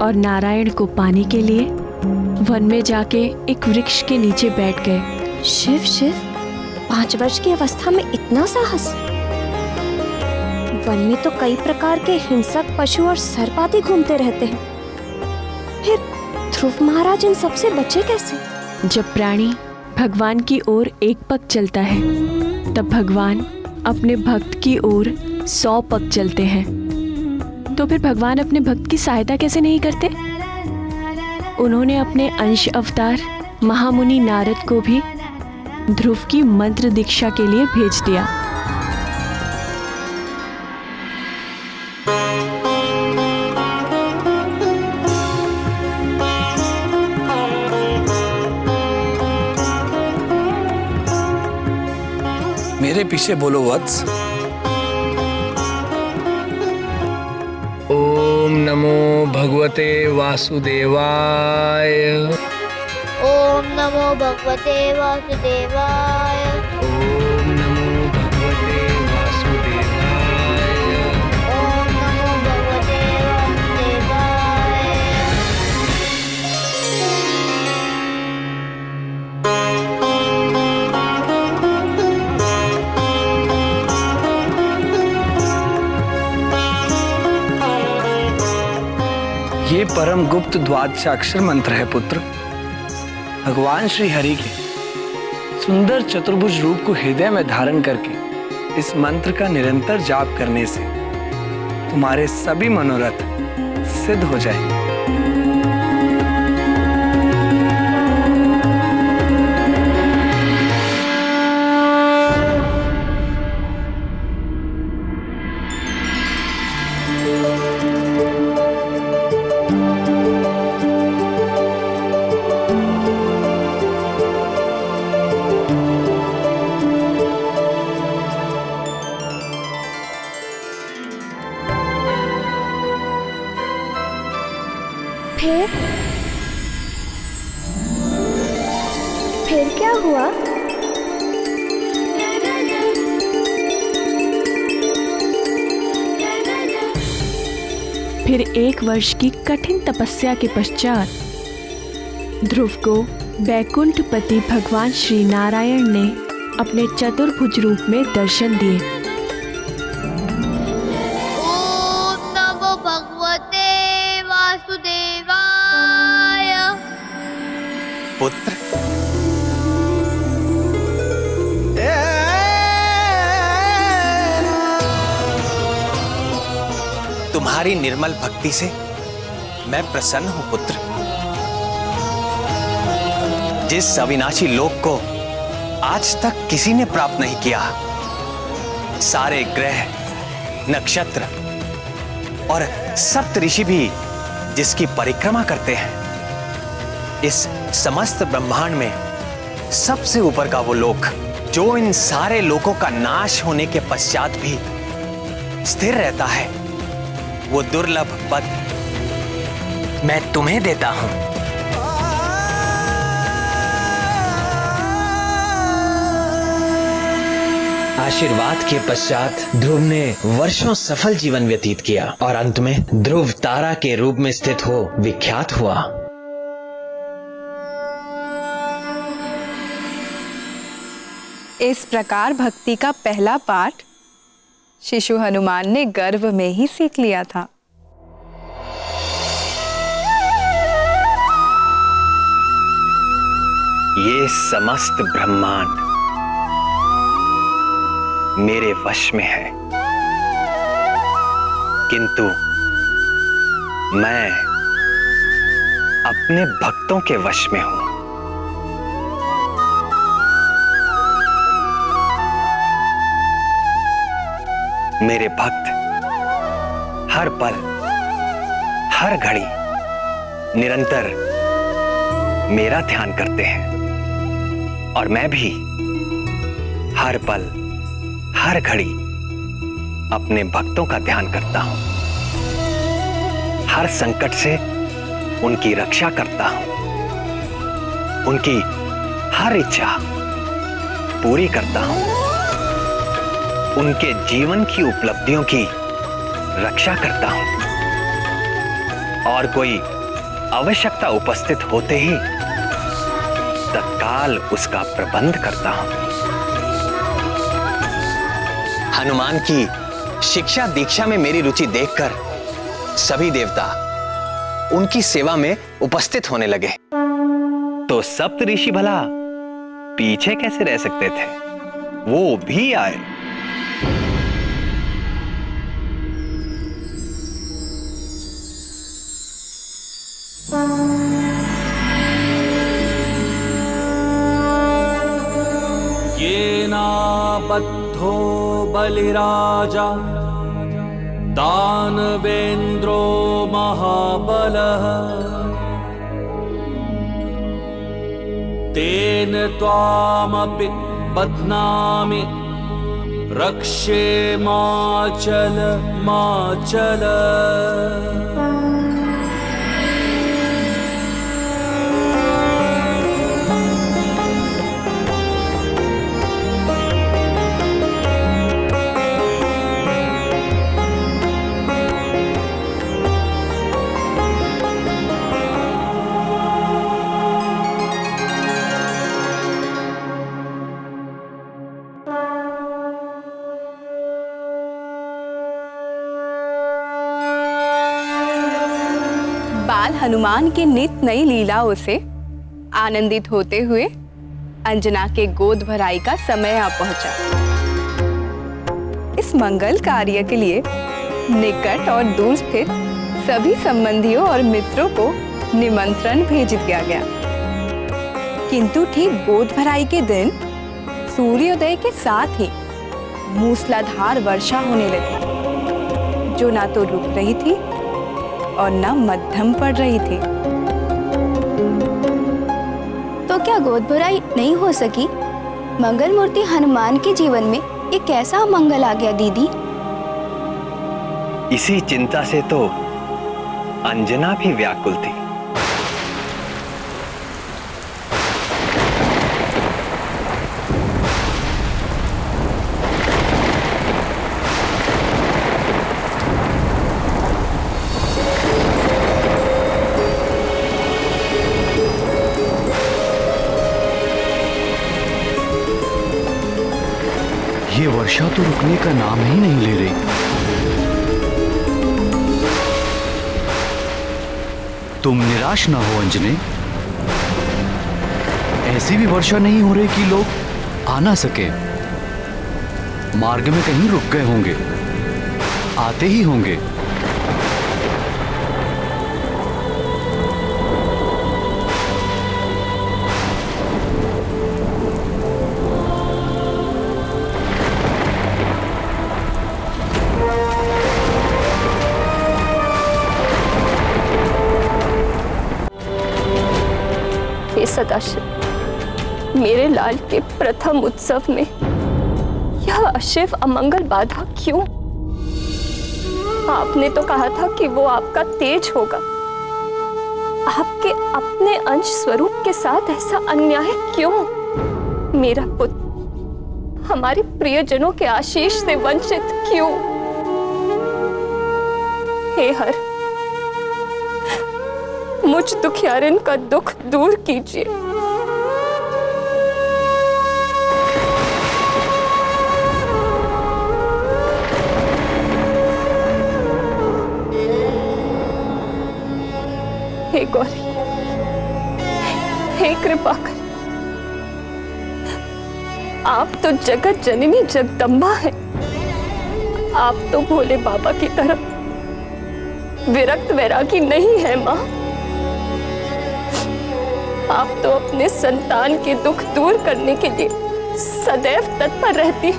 और नारायण को पाने के लिए वन में जाके एक वृक्ष के नीचे बैठ गए। शिव शिव, 5 वर्ष की अवस्था में इतना साहस? वन में तो कई प्रकार के हिंसक पशु और सर्प आदि घूमते रहते हैं, फिर ध्रुव महाराज इन सबसे बचे कैसे? जब प्राणी भगवान की ओर एक पग चलता है, तब भगवान अपने भक्त की ओर 100 पग चलते हैं। तो फिर भगवान अपने भक्त की सहायता कैसे नहीं करते? उन्होंने अपने अंश अवतार महामुनि नारद को भी ध्रुव की मंत्र दीक्षा के लिए भेज दिया। मेरे पीछे बोलो वत्स। ओम नमो भगवते वासुदेवाय। ओम नमो भगवते वासुदेवाय। ओम नमो भगवते वासुदेवाय। ओम नमो भगवते वासुदेवाय। ये परम गुप्त द्वादशाक्षर मंत्र है पुत्र। भगवान श्री हरि के सुंदर चतुर्भुज रूप को हृदय में धारण करके इस मंत्र का निरंतर जाप करने से तुम्हारे सभी मनोरथ सिद्ध हो जाएंगे। फिर क्या हुआ? फिर 1 वर्ष की कठिन तपस्या के पश्चात ध्रुव को बैकुंठपति भगवान श्री नारायण ने अपने चतुर्भुज रूप में दर्शन दिए। ओम नमो भगवते वासुदेवाय। पुत्र। तुम्हारी निर्मल भक्ति से मैं प्रसन्न हूं पुत्र। जिस अविनाशी लोक को आज तक किसी ने प्राप्त नहीं किया, सारे ग्रह, नक्षत्र और सप्त ऋषि भी जिसकी परिक्रमा करते हैं, इस समस्त ब्रह्मांड में सबसे ऊपर का वो लोक जो इन सारे लोकों का नाश होने के पश्चात भी स्थिर रहता है, वो दुर्लभ पद मैं तुम्हें देता हूं। आशीर्वाद के पश्चात ध्रुव ने वर्षों सफल जीवन व्यतीत किया और अंत में ध्रुव तारा के रूप में स्थित हो विख्यात हुआ। इस प्रकार भक्ति का पहला पाठ शिशु हनुमान ने गर्भ में ही सीख लिया था। ये समस्त ब्रह्मांड मेरे वश में है, किंतु मैं अपने भक्तों के वश में हूं। मेरे भक्त हर पल, हर घड़ी निरंतर मेरा ध्यान करते हैं और मैं भी हर पल, हर घड़ी अपने भक्तों का ध्यान करता हूं। हर संकट से उनकी रक्षा करता हूं, उनकी हर इच्छा पूरी करता हूं, उनके जीवन की उपलब्धियों की रक्षा करता हूं और कोई आवश्यकता उपस्थित होते ही तत्काल उसका प्रबंध करता हूं। हनुमान की शिक्षा दीक्षा में मेरी रुचि देखकर सभी देवता उनकी सेवा में उपस्थित होने लगे। तो सप्त ऋषि भला पीछे कैसे रह सकते थे? वो भी आए। येनाबद्धो बलिराजा दानवेन्द्रो महाबलः तेन त्वामपि बध्नामि रक्षे माचल माचल। बाल हनुमान की नित नई लीलाओं से आनंदित होते हुए अंजना के गोद भराई का समय आ पहुंचा। इस मंगल कार्य के लिए निकट और दूर स्थित सभी संबंधियों और मित्रों को निमंत्रण भेज दिया गया, किंतु ठीक गोद भराई के दिन सूर्योदय के साथ ही मूसलाधार वर्षा होने लगी, जो ना तो रुक रही थी और ना मध्यम पड़ रही थी। तो क्या गोद भराई नहीं हो सकी? मंगल मूर्ति हनुमान के जीवन में एक कैसा मंगल आ गया दीदी? इसी चिंता से तो अंजना भी व्याकुल थी। ये वर्षा तो रुकने का नाम ही नहीं ले रही। तुम निराश ना हो अंजने, ऐसी भी वर्षा नहीं हो रही कि लोग आ ना सके। मार्ग में कहीं रुक गए होंगे, आते ही होंगे। हे सदाशिव, मेरे लाल के प्रथम उत्सव में यह अशिव अमंगल बाधा क्यों? आपने तो कहा था कि वो आपका तेज होगा। आपके अपने अंश स्वरूप के साथ ऐसा अन्याय क्यों? मेरा पुत्र हमारे प्रियजनों के आशीष से वंचित क्यों? हे हर, मुझ दुखियारिन का दुख दूर कीजिए। हे गौरी, हे कृपा कर, आप तो जगत जननी जगदम्बा हैं। आप तो भोले बाबा की तरह विरक्त वैरागी नहीं है माँ। आप तो अपने संतान के दुख दूर करने के लिए सदैव तत्पर रहती।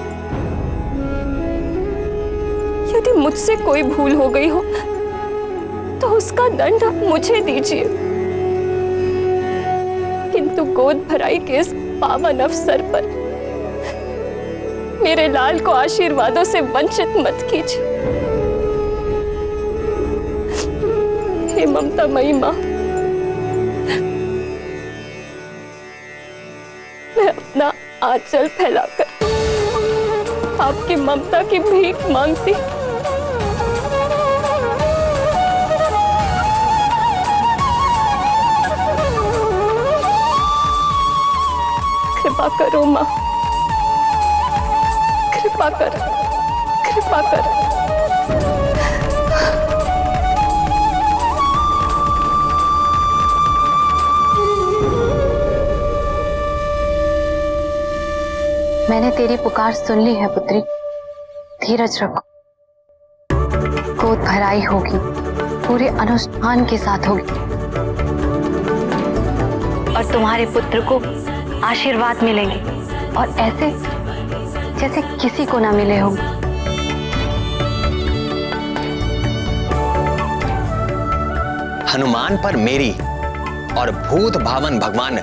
यदि मुझसे कोई भूल हो गई हो तो उसका दंड आप मुझे दीजिए, किंतु गोद भराई के इस पावन अवसर पर मेरे लाल को आशीर्वादों से वंचित मत कीजिए। हे ममतामयी मां, मैं अपना आंचल फैलाकर आपकी ममता की भीख मांगती। कृपा करो मां, कृपा कर, कृपा कर। मैंने तेरी पुकार सुन ली है पुत्री, धीरज रखो। गोद भराई होगी, पूरे अनुष्ठान के साथ होगी और तुम्हारे पुत्र को आशीर्वाद मिलेंगे और ऐसे जैसे किसी को ना मिले होंगे। हनुमान पर मेरी और भूत भावन भगवान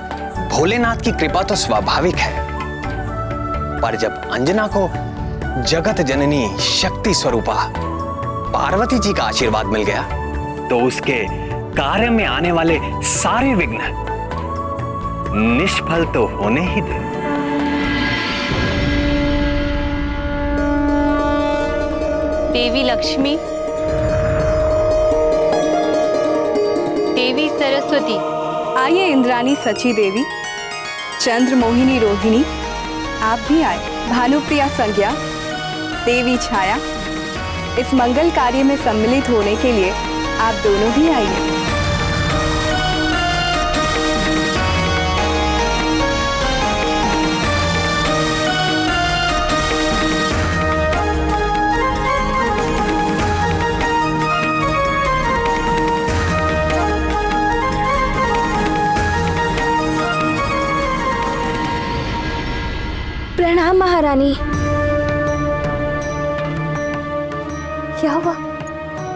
भोलेनाथ की कृपा तो स्वाभाविक है, पर जब अंजना को जगत जननी शक्ति स्वरूपा पार्वती जी का आशीर्वाद मिल गया तो उसके कार्य में आने वाले सारे विघ्न निष्फल तो होने ही थे। देवी लक्ष्मी, देवी सरस्वती, आइए इंद्राणी सची देवी, चंद्र मोहिनी रोहिणी, आप भी आए। भानुप्रिया संज्ञा, देवी छाया, इस मंगल कार्य में सम्मिलित होने के लिए आप दोनों भी आइए। प्रणाम महारानी। क्या हुआ?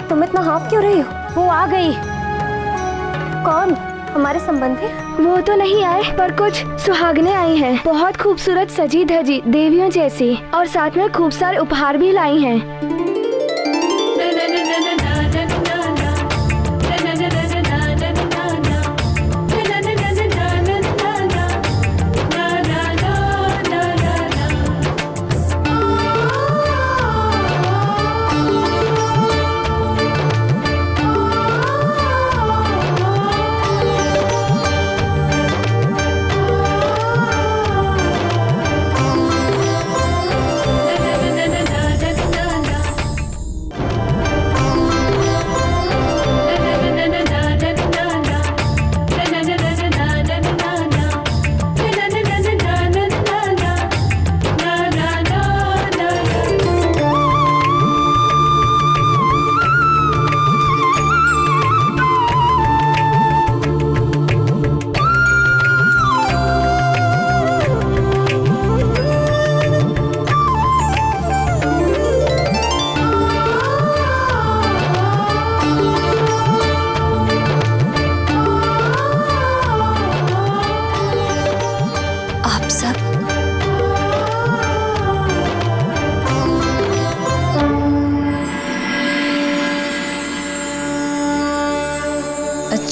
तुम इतना हाँफ क्यों रही हो? वो आ गई। कौन? हमारे संबंधी? वो तो नहीं आए, पर कुछ सुहागनें आई हैं, बहुत खूबसूरत सजी धजी देवियों जैसी, और साथ में खूब सारे उपहार भी लाई हैं।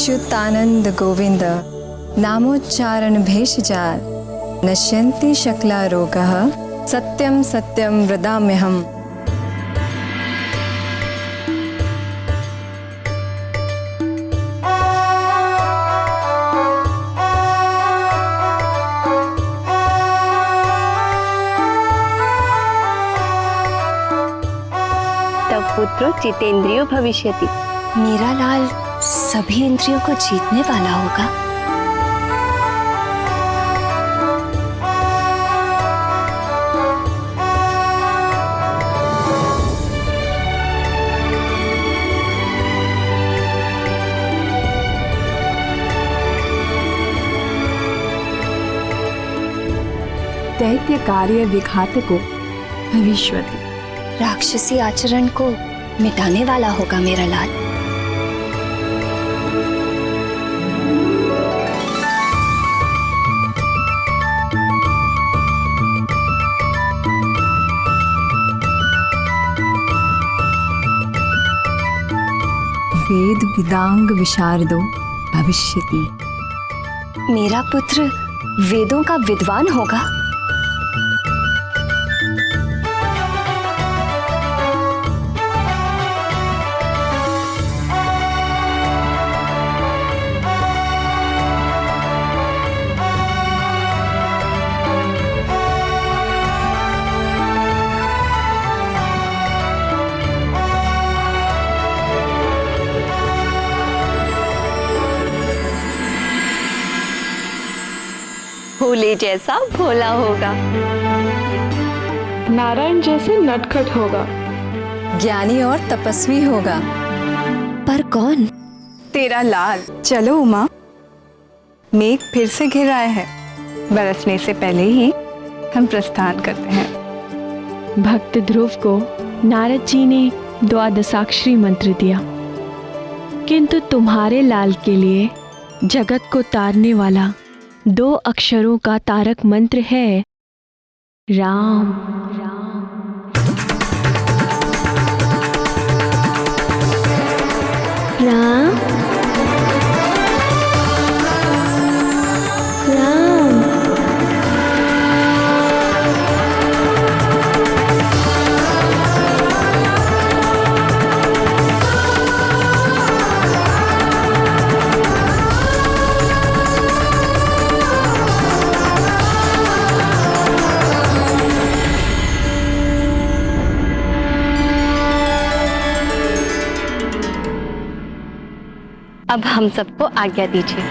अच्युतानंद गोविंद नामोच्चारण भेषजाल नश्यन्ति शकला रोगः सत्यम सत्यम वदाम्यहम्। तब पुत्र जितेंद्रियो भविष्यति। मेरा लाल सभी इंद्रियों को जीतने वाला होगा। दैत्य कार्य विघातको भविष्यति। राक्षसी आचरण को मिटाने वाला होगा मेरा लाल। वेद विदांग विशारदो भविष्यति। मेरा पुत्र वेदों का विद्वान होगा। भोले जैसा भोला होगा। नारायण जैसे नटखट होगा। ज्ञानी और तपस्वी होगा। पर कौन? तेरा लाल। चलो उमा, मेघ फिर से घिर आए हैं। बरसने से पहले ही हम प्रस्थान करते हैं। भक्त ध्रुव को नारद जी ने द्वादशाक्षरी मंत्र दिया, किंतु तुम्हारे लाल के लिए जगत को तारने वाला 2 अक्षरों का तारक मंत्र है राम। राम राम। अब हम सबको आज्ञा दीजिए।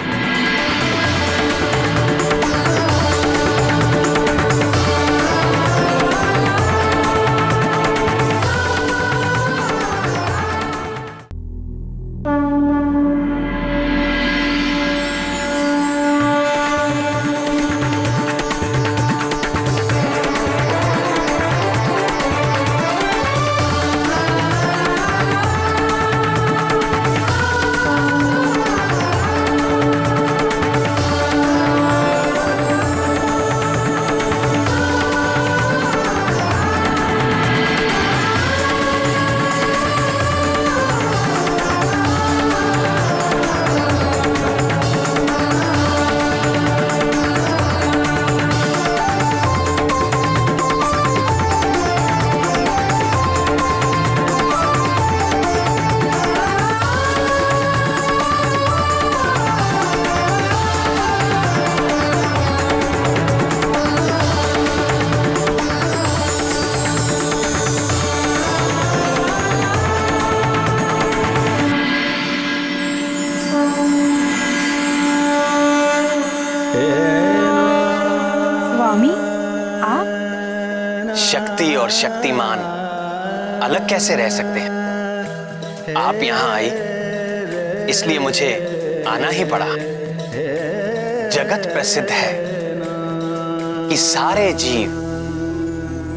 शक्ति और शक्तिमान अलग कैसे रह सकते हैं? आप यहां आई इसलिए मुझे आना ही पड़ा। जगत प्रसिद्ध है कि सारे जीव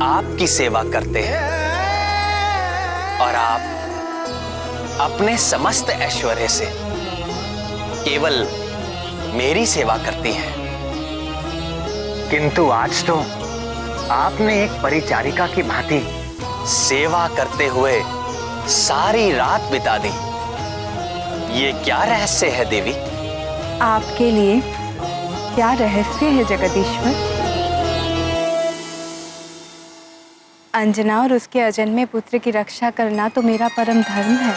आपकी सेवा करते हैं और आप अपने समस्त ऐश्वर्य से केवल मेरी सेवा करती हैं। किंतु आज तो आपने एक परिचारिका की भांति सेवा करते हुए सारी रात बिता दी। ये क्या रहस्य है देवी? आपके लिए क्या रहस्य है जगदीश्वर? अंजना और उसके अजन्मे पुत्र की रक्षा करना तो मेरा परम धर्म है।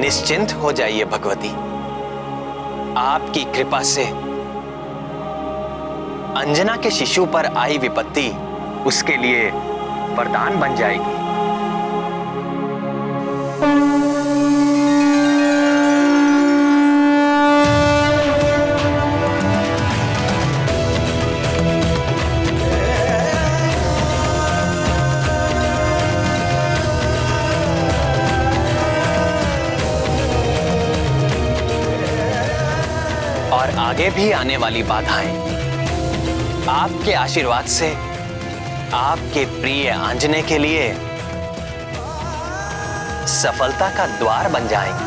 निश्चिंत हो जाइए भगवती, आपकी कृपा से अंजना के शिशु पर आई विपत्ति उसके लिए वरदान बन जाएगी। और आगे भी आने वाली बाधाएं आपके आशीर्वाद से आपके प्रिय आंजने के लिए सफलता का द्वार बन जाएंगे।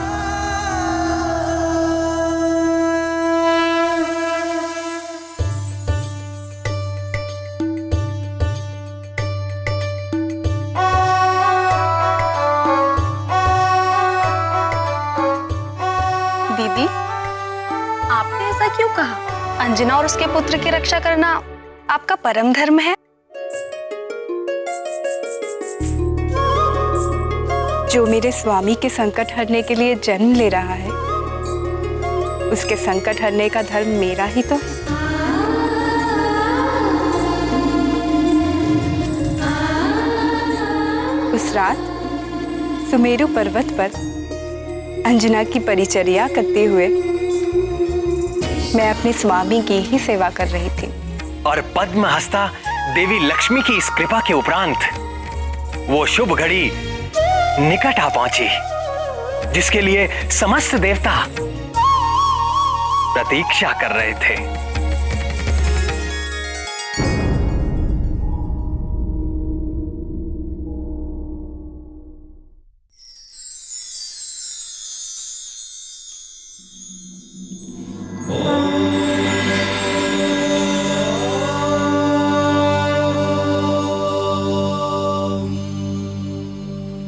दीदी, आपने ऐसा क्यों कहा? अंजना और उसके पुत्र की रक्षा करना आपका परम धर्म है। जो मेरे स्वामी के संकट हरने के लिए जन्म ले रहा है, उसके संकट हरने का धर्म मेरा ही तो है। उस रात सुमेरु पर्वत पर अंजना की परिचर्या करते हुए मैं अपने स्वामी की ही सेवा कर रही थी। और पद्म हस्ता देवी लक्ष्मी की इस कृपा के उपरांत वो शुभ घड़ी निकट आ पहुंची, जिसके लिए समस्त देवता प्रतीक्षा कर रहे थे।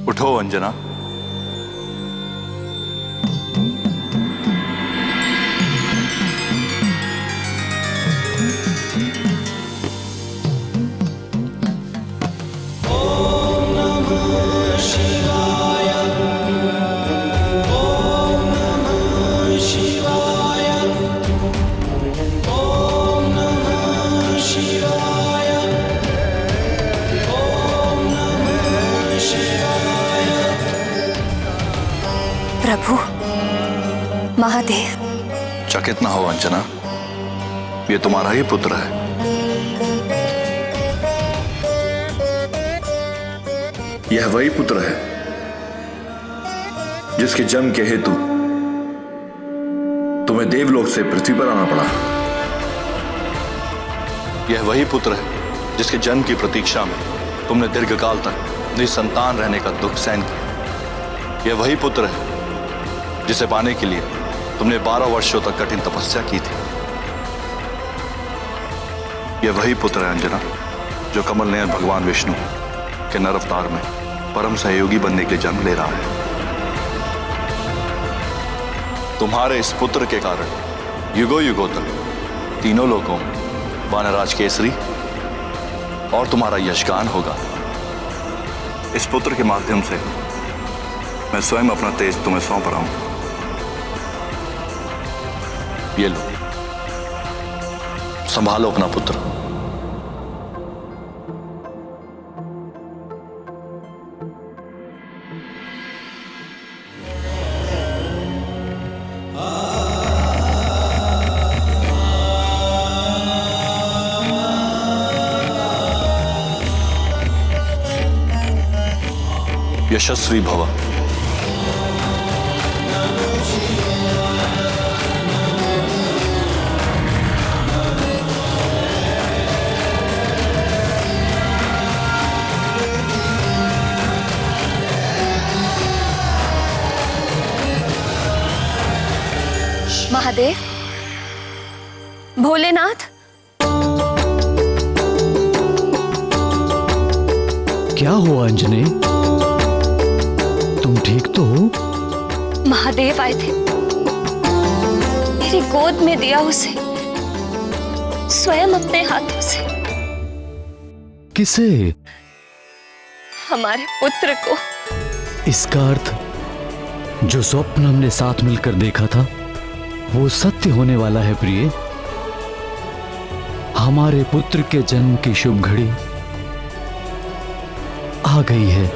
उठो अंजना। प्रभु, महादेव। चकित ना हो अंजना, ये तुम्हारा ही पुत्र है। यह वही पुत्र है जिसके जन्म के हेतु तुम्हें देवलोक से पृथ्वी पर आना पड़ा। यह वही पुत्र है जिसके जन्म की प्रतीक्षा में तुमने दीर्घकाल तक निसंतान रहने का दुख सहन किया। यह वही पुत्र है जिसे पाने के लिए तुमने 12 वर्षों तक कठिन तपस्या की थी। यह वही पुत्र है अंजना जो कमल नयन भगवान विष्णु के नर अवतार में परम सहयोगी बनने के लिए जन्म ले रहा है। तुम्हारे इस पुत्र के कारण युगों युगों तक तीनों लोकों में वानराज केसरी और तुम्हारा यशगान होगा। इस पुत्र के माध्यम से मैं स्वयं अपना तेज तुम्हें सौंप रहा हूं। ये लो, संभालो अपना पुत्र। यशस्वी भव। महादेव, भोलेनाथ। क्या हुआ अंजने? तुम ठीक तो हो? महादेव आए थे, मेरी गोद में दिया उसे, स्वयं अपने हाथों से। किसे? हमारे पुत्र को। इसका अर्थ जो स्वप्न हमने साथ मिलकर देखा था वो सत्य होने वाला है प्रिय। हमारे पुत्र के जन्म की शुभ घड़ी आ गई है।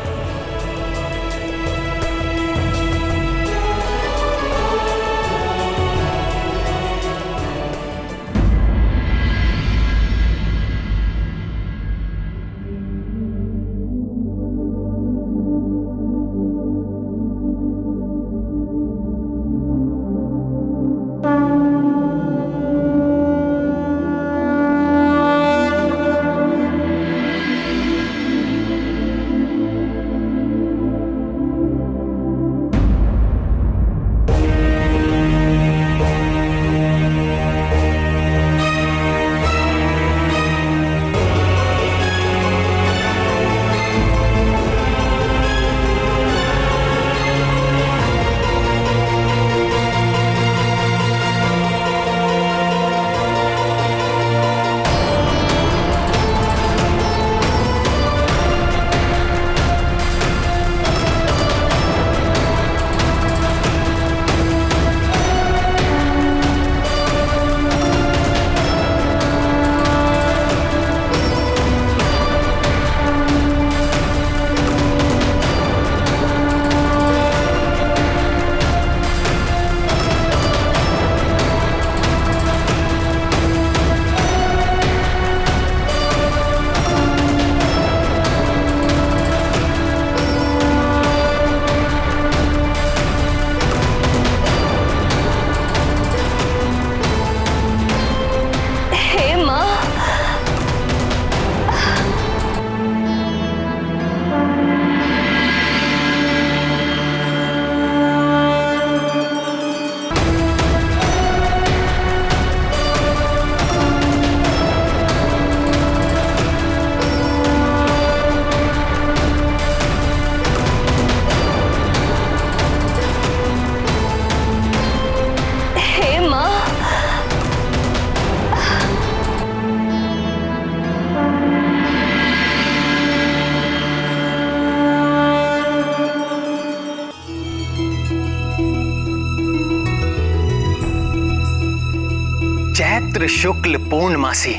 चैत्र शुक्ल पूर्णमासी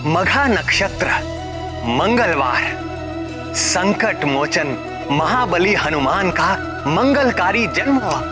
मघा नक्षत्र मंगलवार संकट मोचन महाबली हनुमान का मंगलकारी जन्म हुआ।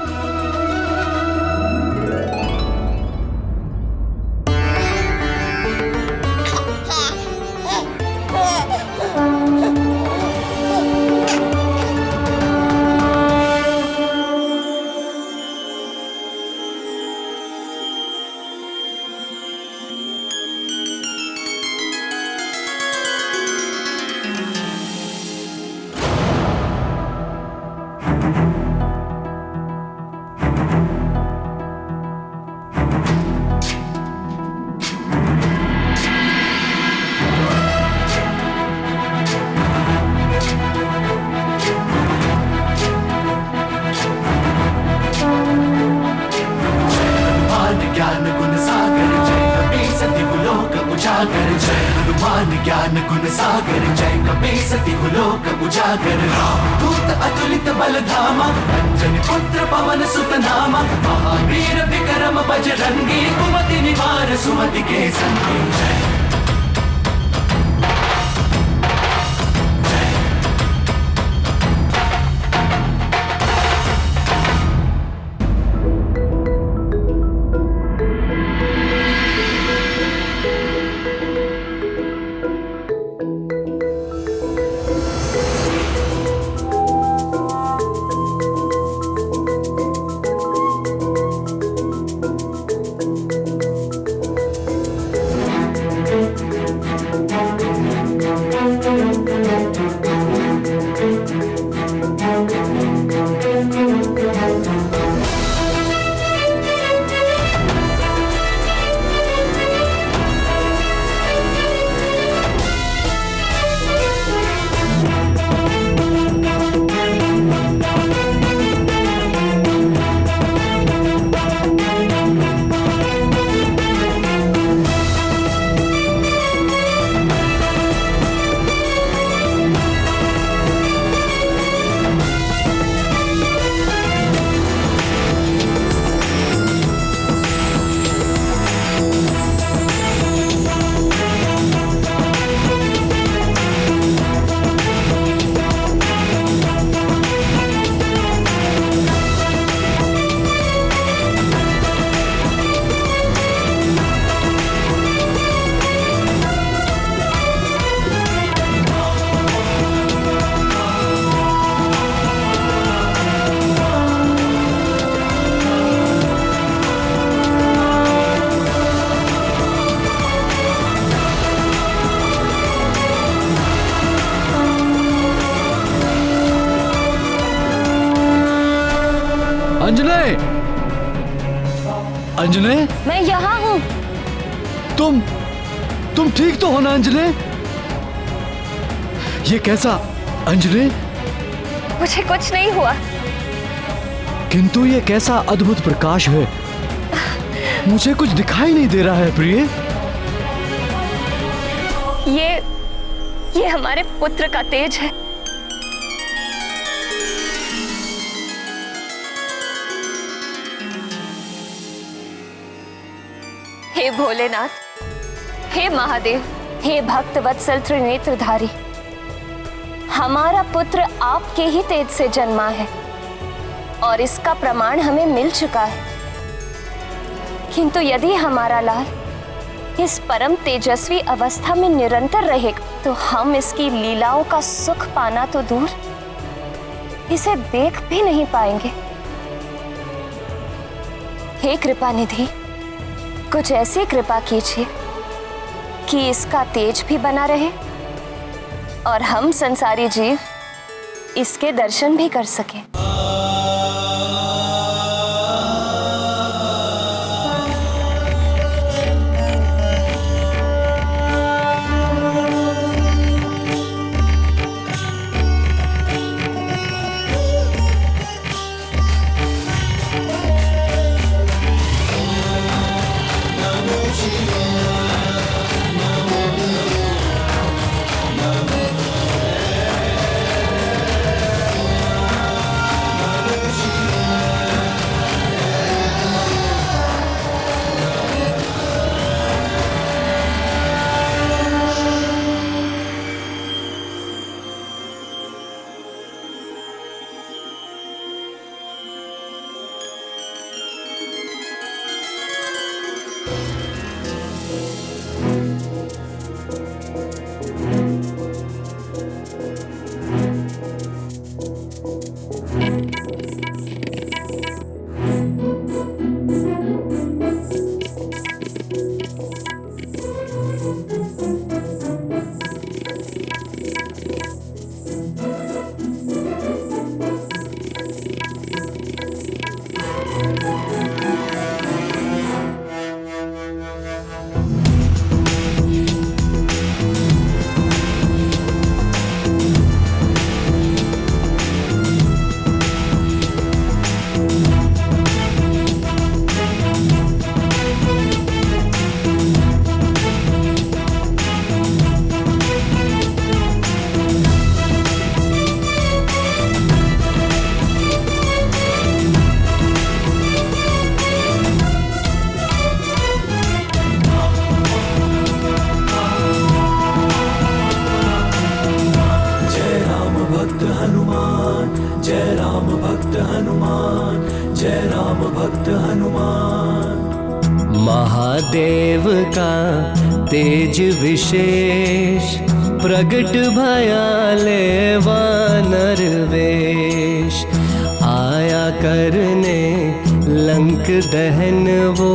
ज्ञान गुण सागर जय कपी सती लोक उजागर दूत अतुलित बल धामा अंजनी पुत्र पवन सुत नामा महावीर विक्रम बजरंगी कुमति निवार सुमति के संगी जय। अंजने, अंजने, मैं यहाँ हूँ। तुम ठीक तो हो ना अंजने? ये कैसा अंजने? मुझे कुछ नहीं हुआ। किंतु ये कैसा अद्भुत प्रकाश है, मुझे कुछ दिखाई नहीं दे रहा है प्रिय। ये हमारे पुत्र का तेज है। हे भोलेनाथ, हे महादेव, हे भक्त वत्सल त्रिनेत्रधारी, हमारा पुत्र आपके ही तेज से जन्मा है और इसका प्रमाण हमें मिल चुका है। किंतु यदि हमारा लाल इस परम तेजस्वी अवस्था में निरंतर रहेगा तो हम इसकी लीलाओं का सुख पाना तो दूर, इसे देख भी नहीं पाएंगे। हे कृपा निधि, कुछ ऐसी कृपा कीजिए कि इसका तेज भी बना रहे और हम संसारी जीव इसके दर्शन भी कर सकें। महादेव का तेज विशेष प्रगट भयाले वानर वेश, आया करने लंक दहन वो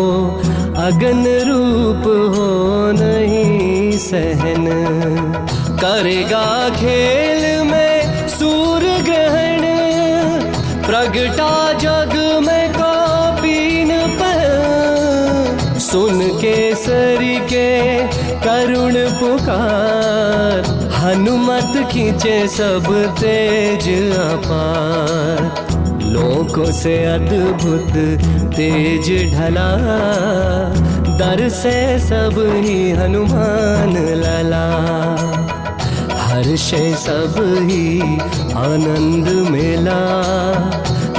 अगन रूप हो नहीं सहन, करेगा खेल में सूर्य ग्रहण, प्रगटा जग में कौपीन पहन, सुन केसरी के करुण पुकार, हनुमत खींचे सब तेज अपार, लोकों से अद्भुत तेज ढला, दर से सब ही हनुमान लला, हर्षे सब ही आनंद मिला,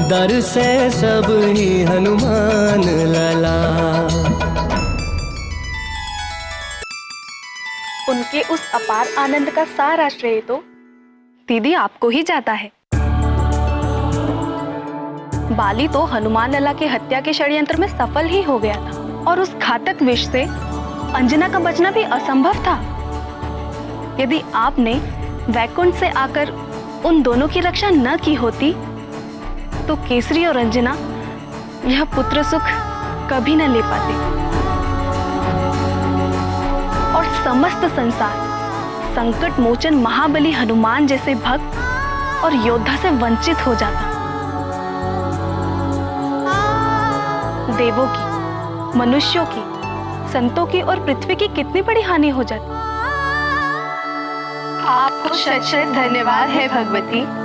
दर से सब ही हनुमान लला। उनके उस अपार आनंद का सारा श्रेय तो दीदी आपको ही जाता है। बाली तो हनुमान लला की हत्या के षड्यंत्र में सफल ही हो गया था और उस घातक विष से अंजना का बचना भी असंभव था। यदि आपने वैकुंठ से आकर उन दोनों की रक्षा न की होती तो केसरी और अंजना यह पुत्र सुख कभी न ले पाते और समस्त संसार संकट मोचन महाबली हनुमान जैसे भक्त और योद्धा से वंचित हो जाता। देवों की, मनुष्यों की, संतों की और पृथ्वी की कितनी बड़ी हानि हो जाती। आपको शत शत धन्यवाद है भगवती।